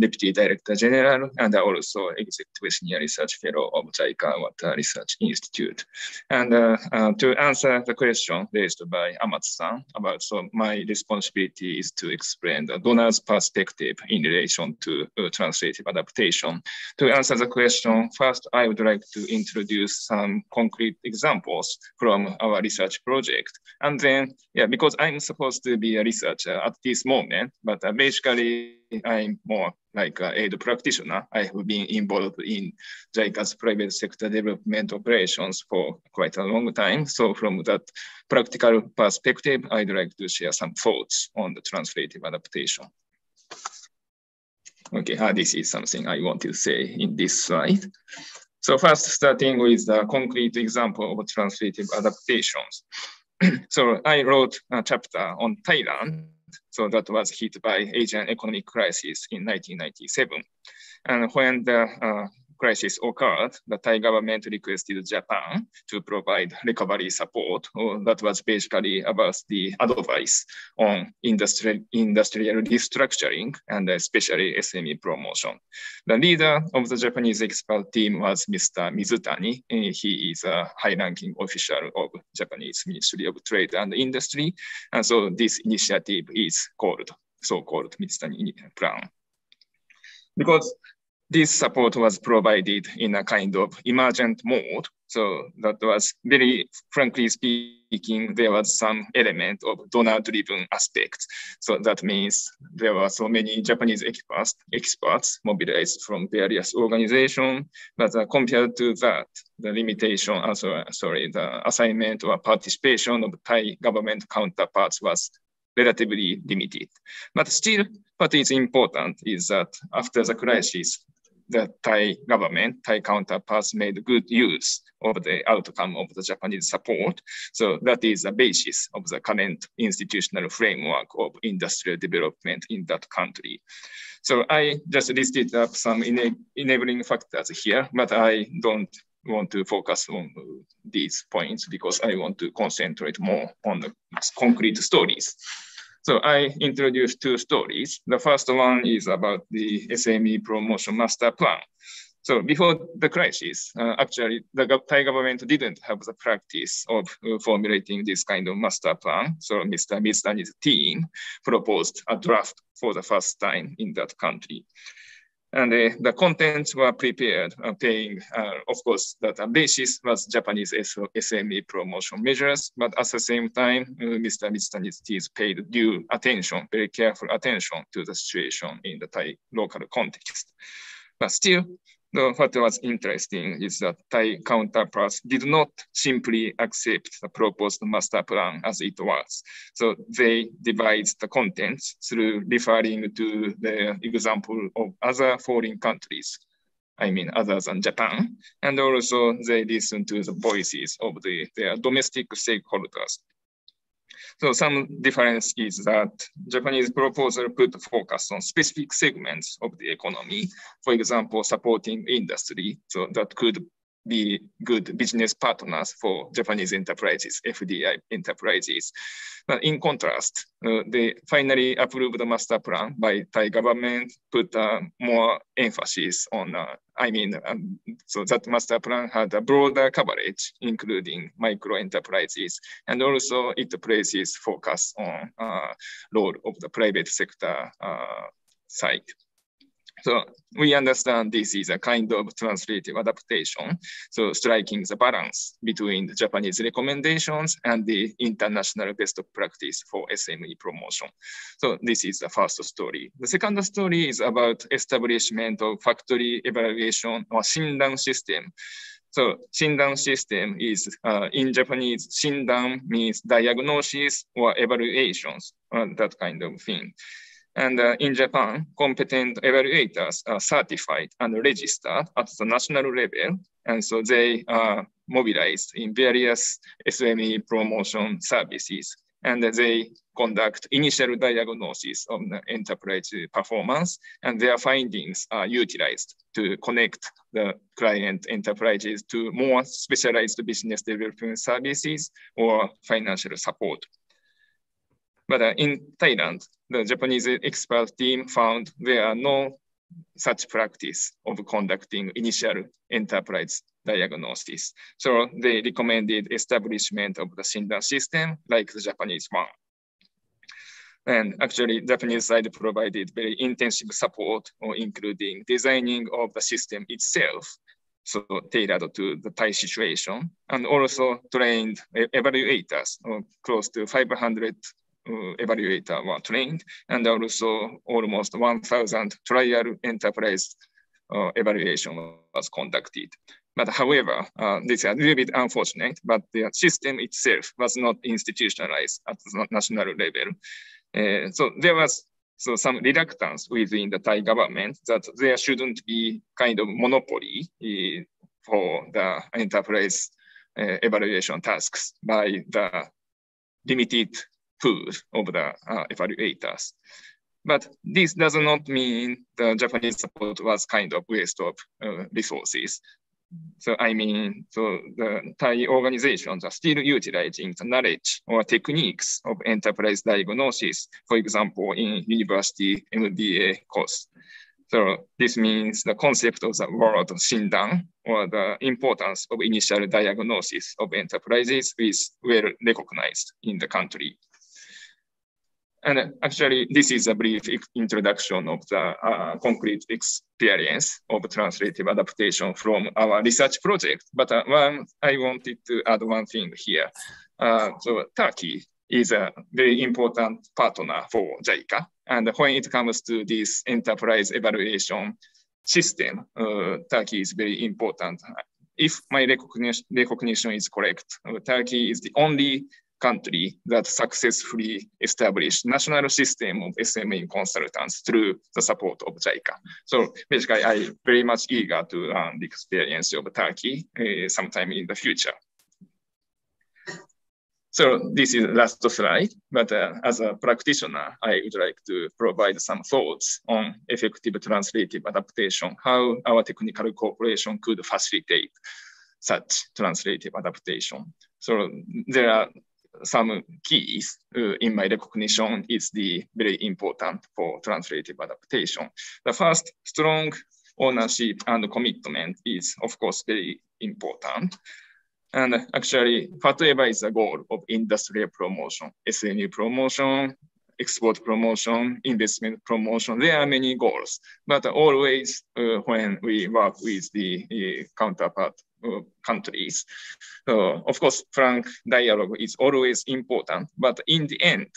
S10: Deputy Director General and also Executive Senior Research Fellow of JICA Water Research Institute. And to answer the question raised by Amatsu-san about, so my responsibility is to explain the donor's perspective in relation to translative adaptation. To answer the question, first, I would like to introduce some concrete examples from our research project. And then, yeah, because I'm supposed to be a researcher at this moment, but basically I'm more like an aid practitioner. I have been involved in JICA's private sector development operations for quite a long time. So from that practical perspective, I'd like to share some thoughts on the translative adaptation. Okay, this is something I want to say in this slide. So first, starting with the concrete example of translative adaptations. So I wrote a chapter on Thailand. So that was hit by Asian economic crisis in 1997. And when the crisis occurred, the Thai government requested Japan to provide recovery support. That was basically about the advice on industrial restructuring and especially SME promotion. The leader of the Japanese expert team was Mr. Mizutani. He is a high-ranking official of Japanese Ministry of Trade and Industry. And so this initiative is called, so-called Mizutani Plan. Because this support was provided in a kind of emergent mode. So that was very, frankly speaking, there was some element of donor-driven aspects. So that means there were so many Japanese experts mobilized from various organizations, but compared to that, the limitation, the assignment or participation of Thai government counterparts was relatively limited. But still, what is important is that after the crisis, the Thai government, Thai counterparts made good use of the outcome of the Japanese support. So that is the basis of the current institutional framework of industrial development in that country. So I just listed up some enabling factors here, but I don't want to focus on these points because I want to concentrate more on the concrete stories. So I introduced two stories. The first one is about the SME promotion master plan. So before the crisis, actually, the Thai government didn't have the practice of formulating this kind of master plan. So Mr. Mistani's team proposed a draft for the first time in that country. And the contents were prepared, paying, of course, that basis was Japanese SME promotion measures, but at the same time, Mr. Mistani's team paid due attention, very careful attention to the situation in the Thai local context. But still, what was interesting is that Thai counterparts did not simply accept the proposed master plan as it was. So they devised the contents through referring to the example of other foreign countries, I mean, other than Japan. And also they listened to the voices of their domestic stakeholders. So some difference is that Japanese proposal put focus on specific segments of the economy, for example, supporting industry, so that could be good business partners for Japanese enterprises, FDI enterprises. But in contrast, they finally approved the master plan by Thai government, put more emphasis on, so that master plan had a broader coverage, including micro enterprises, and also it places focus on role of the private sector side. So we understand this is a kind of translative adaptation, so striking the balance between the Japanese recommendations and the international best practice for SME promotion. So this is the first story. The second story is about establishment of factory evaluation or Synden system. So Synden system is, in Japanese, Synden means diagnosis or evaluations, or that kind of thing. And in Japan, competent evaluators are certified and registered at the national level. And so they are mobilized in various SME promotion services. And they conduct initial diagnosis of the enterprise performance. And their findings are utilized to connect the client enterprises to more specialized business development services or financial support. But in Thailand, the Japanese expert team found there are no such practice of conducting initial enterprise diagnosis. So they recommended establishment of the Synden system like the Japanese one. And actually, Japanese side provided very intensive support, including designing of the system itself, so tailored to the Thai situation, and also trained evaluators, close to 500 evaluators were trained, and also almost 1,000 trial enterprise evaluation was conducted. But however, this is a little bit unfortunate, but the system itself was not institutionalized at the national level. So there was some reluctance within the Thai government that there shouldn't be kind of monopoly for the enterprise evaluation tasks by the limited pool of the evaluators. But this does not mean the Japanese support was kind of waste of resources. So I mean, so the Thai organizations are still utilizing the knowledge or techniques of enterprise diagnosis, for example, in university MBA course. So this means the concept of the word Synden, or the importance of initial diagnosis of enterprises, is well recognized in the country. And actually, this is a brief introduction of the concrete experience of translative adaptation from our research project. But I wanted to add one thing here. So Turkey is a very important partner for JICA. And when it comes to this enterprise evaluation system, Turkey is very important. If my recognition is correct, Turkey is the only country that successfully established national system of SME consultants through the support of JICA. So basically, I'm very much eager to learn the experience of Turkey sometime in the future. So this is the last slide, but as a practitioner, I would like to provide some thoughts on effective translative adaptation, how our technical cooperation could facilitate such translative adaptation. So there are some keys in my recognition is very important for translative adaptation. The first, strong ownership and commitment is, of course, very important. And actually, whatever is the goal of industrial promotion, SME promotion, export promotion, investment promotion, there are many goals, but always when we work with the counterpart countries, of course, frank dialogue is always important, but in the end,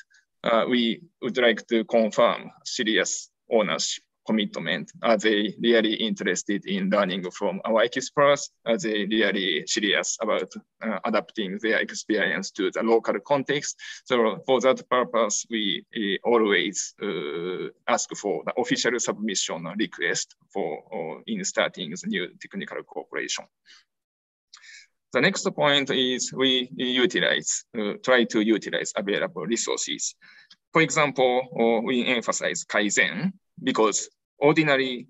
S10: we would like to confirm serious ownership commitment. Are they really interested in learning from our experts? Are they really serious about adapting their experience to the local context? So for that purpose, we always ask for the official submission request for in starting the new technical cooperation. The next point is we try to utilize available resources. For example, we emphasize Kaizen because ordinary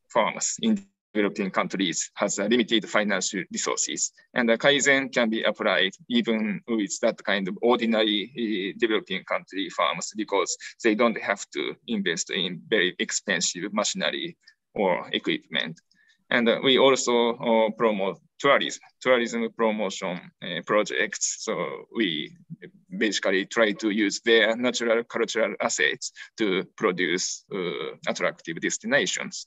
S10: farmers in developing countries has limited financial resources, and the Kaizen can be applied even with that kind of ordinary developing country farmers because they don't have to invest in very expensive machinery or equipment. And we also promote tourism promotion projects. So we basically try to use their natural cultural assets to produce attractive destinations.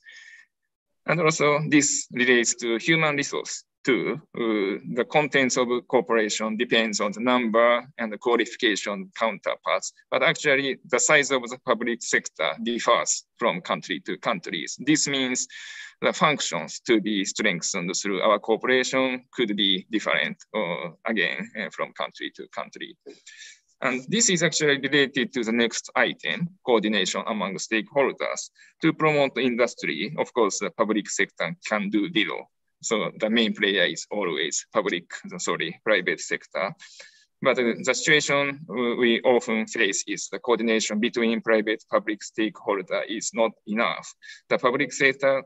S10: And also this relates to human resource too. The contents of cooperation depends on the number and the qualification counterparts, but actually the size of the public sector differs from country to countries. This means the functions to be strengthened through our cooperation could be different, again, from country to country. And this is actually related to the next item, coordination among stakeholders. To promote the industry, of course, the public sector can do little. So the main player is always private sector. But the situation we often face is the coordination between private public stakeholder is not enough. The public sector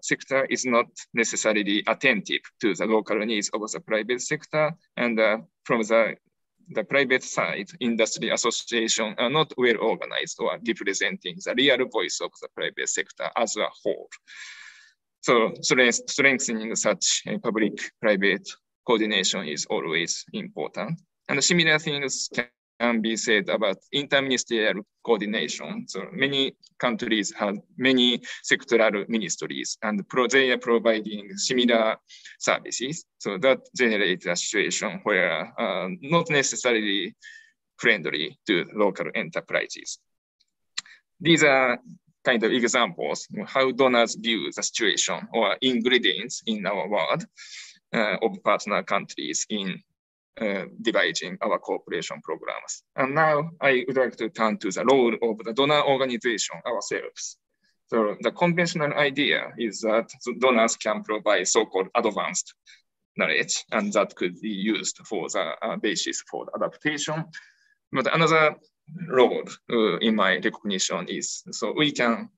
S10: is not necessarily attentive to the local needs of the private sector, and from the private side, industry association are not well organized or representing the real voice of the private sector as a whole. So strengthening such public-private coordination is always important. And similar things can be said about interministerial coordination. So many countries have many sectoral ministries and they are providing similar services. So that generates a situation where not necessarily friendly to local enterprises. These are kind of examples of how donors view the situation or ingredients in our world of partner countries in devising our cooperation programs. And now I would like to turn to the role of the donor organization ourselves. So the conventional idea is that the donors can provide so-called advanced knowledge, and that could be used for the basis for adaptation. But another role in my recognition is, so we can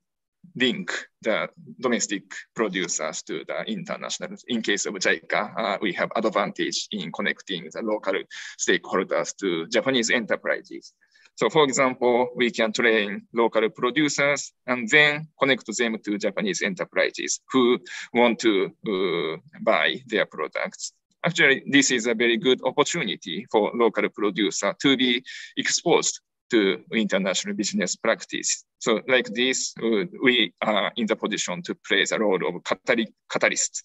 S10: link the domestic producers to the international. In case of JICA, we have advantage in connecting the local stakeholders to Japanese enterprises. So for example, we can train local producers and then connect them to Japanese enterprises who want to buy their products. Actually, this is a very good opportunity for local producer to be exposed to international business practice. So like this, we are in the position to play the role of catalyst,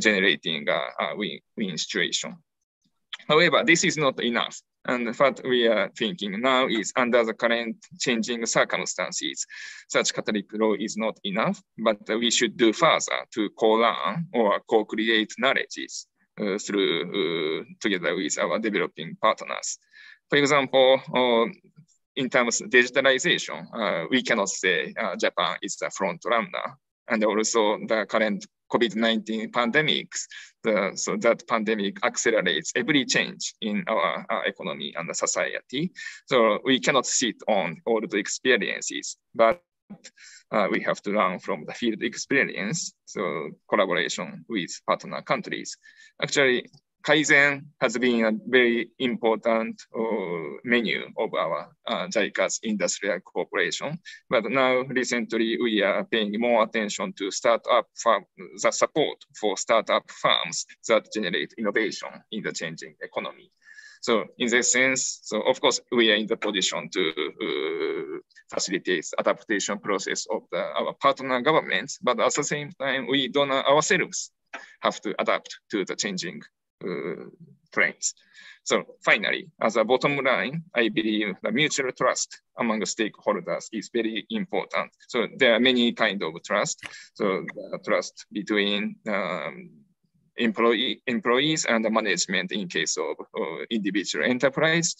S10: generating a win-win situation. However, this is not enough. And what we are thinking now is under the current changing circumstances, such catalytic role is not enough, but we should do further to co-learn or co-create knowledges together with our developing partners. For example, in terms of digitalization, we cannot say Japan is the front runner. And also the current COVID-19 pandemics, so that pandemic accelerates every change in our economy and the society. So we cannot sit on all the experiences, but we have to learn from the field experience, so collaboration with partner countries. Actually, Kaizen has been a very important menu of our JICA's industrial cooperation. But now recently we are paying more attention to startup farm, the support for startup firms that generate innovation in the changing economy. So in this sense, so of course we are in the position to facilitate adaptation process of our partner governments, but at the same time, we don't ourselves have to adapt to the changing trends. So finally, as a bottom line, I believe the mutual trust among the stakeholders is very important. So there are many kinds of trust. So the trust between employees and the management in case of individual enterprise,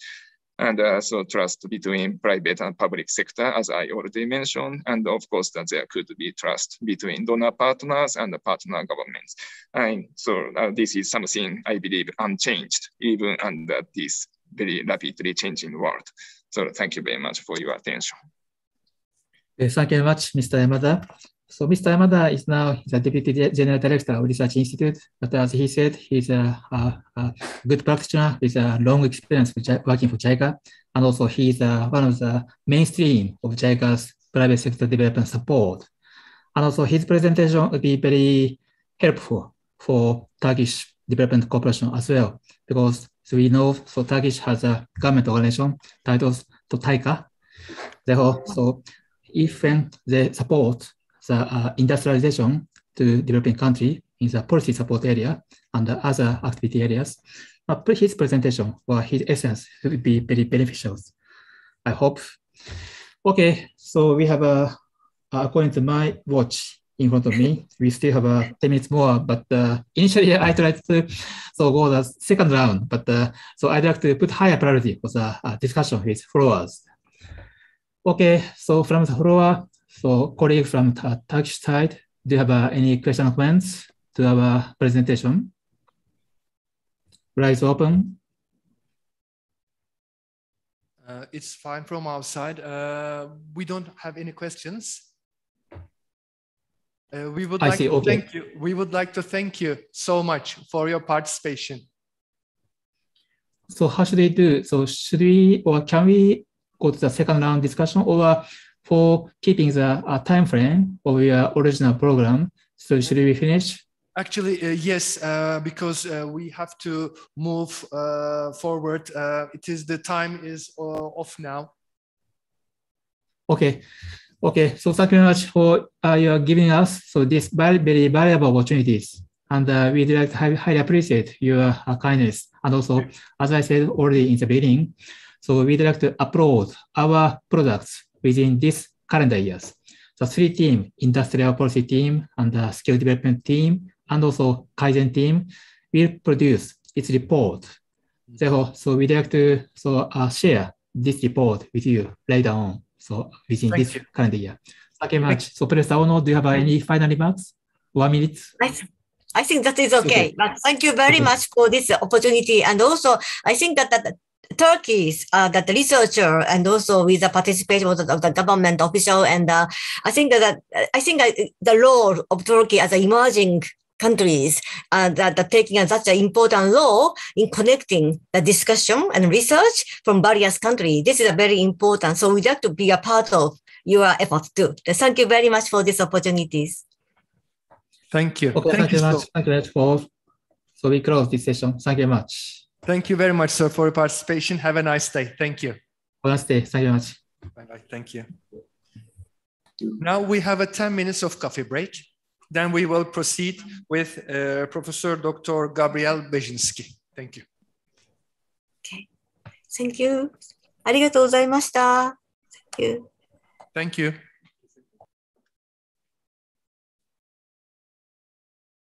S10: and so trust between private and public sector, as I already mentioned, and of course that there could be trust between donor partners and the partner governments. And so this is something I believe unchanged even under this very rapidly changing world. So thank you very much for your attention.
S7: Thank you very much, Mr. Yamada. So Mr. Yamada is now the Deputy General Director of Research Institute, but as he said, he's a good practitioner with a long experience working for JICA, and also he's one of the mainstream of JICA's private sector development support. And also his presentation will be very helpful for Turkish development cooperation as well, because we know so Turkish has a government organization titled TAICA. Therefore, so if they support the industrialization to developing country in the policy support area and the other activity areas, his presentation or his essence will be very beneficial, I hope. Okay, so we have according to my watch in front of me, we still have 10 minutes more, but initially I tried to go the second round, but so I'd like to put higher priority for the discussion with followers. Okay, so from the floor, so colleague from the Turkish side, do you have any question or comments to our presentation? Rise open.
S1: It's fine from our side. We don't have any questions. We would like to thank you so much for your participation.
S7: So how should we do? So should we or can we go to the second round discussion, or for keeping the time frame of your original program? So should we finish?
S1: Actually, yes, because we have to move forward. The time is off now.
S7: Okay. Okay. So thank you very much for your giving us this very valuable opportunities, and we'd like to highly appreciate your kindness. And also, as I said already in the beginning, so we'd like to upload our products within this calendar years. The 3 team, industrial policy team and the skill development team, and also Kaizen team will produce its report. Therefore, so we'd like to share this report with you later on. So within this calendar year. Thank you very much. So Professor Ono, do you have any final remarks? 1 minute.
S8: I think that is okay. But thank you very much for this opportunity. And also, I think that Turkey's that the researcher and also with the participation of the government official, and I think that the role of Turkey as an emerging countries that taking such an important role in connecting the discussion and research from various countries. This is a very important. So we'd like to be a part of your efforts too. Thank you very much for these opportunities.
S1: Thank you.
S7: Okay, thank you very much. Thank you very much so we close this session. Thank you very much.
S1: Thank you very much, sir, for your participation. Have a nice day. Thank you.
S7: Have a nice day. Thank you very much.
S1: Bye-bye. Thank you. Now we have a 10 minutes of coffee break. Then we will proceed with Professor Dr. Gabriel Bezinski. Thank you.
S8: Okay. Thank you. ありがとうございました。Thank you.
S1: Thank you.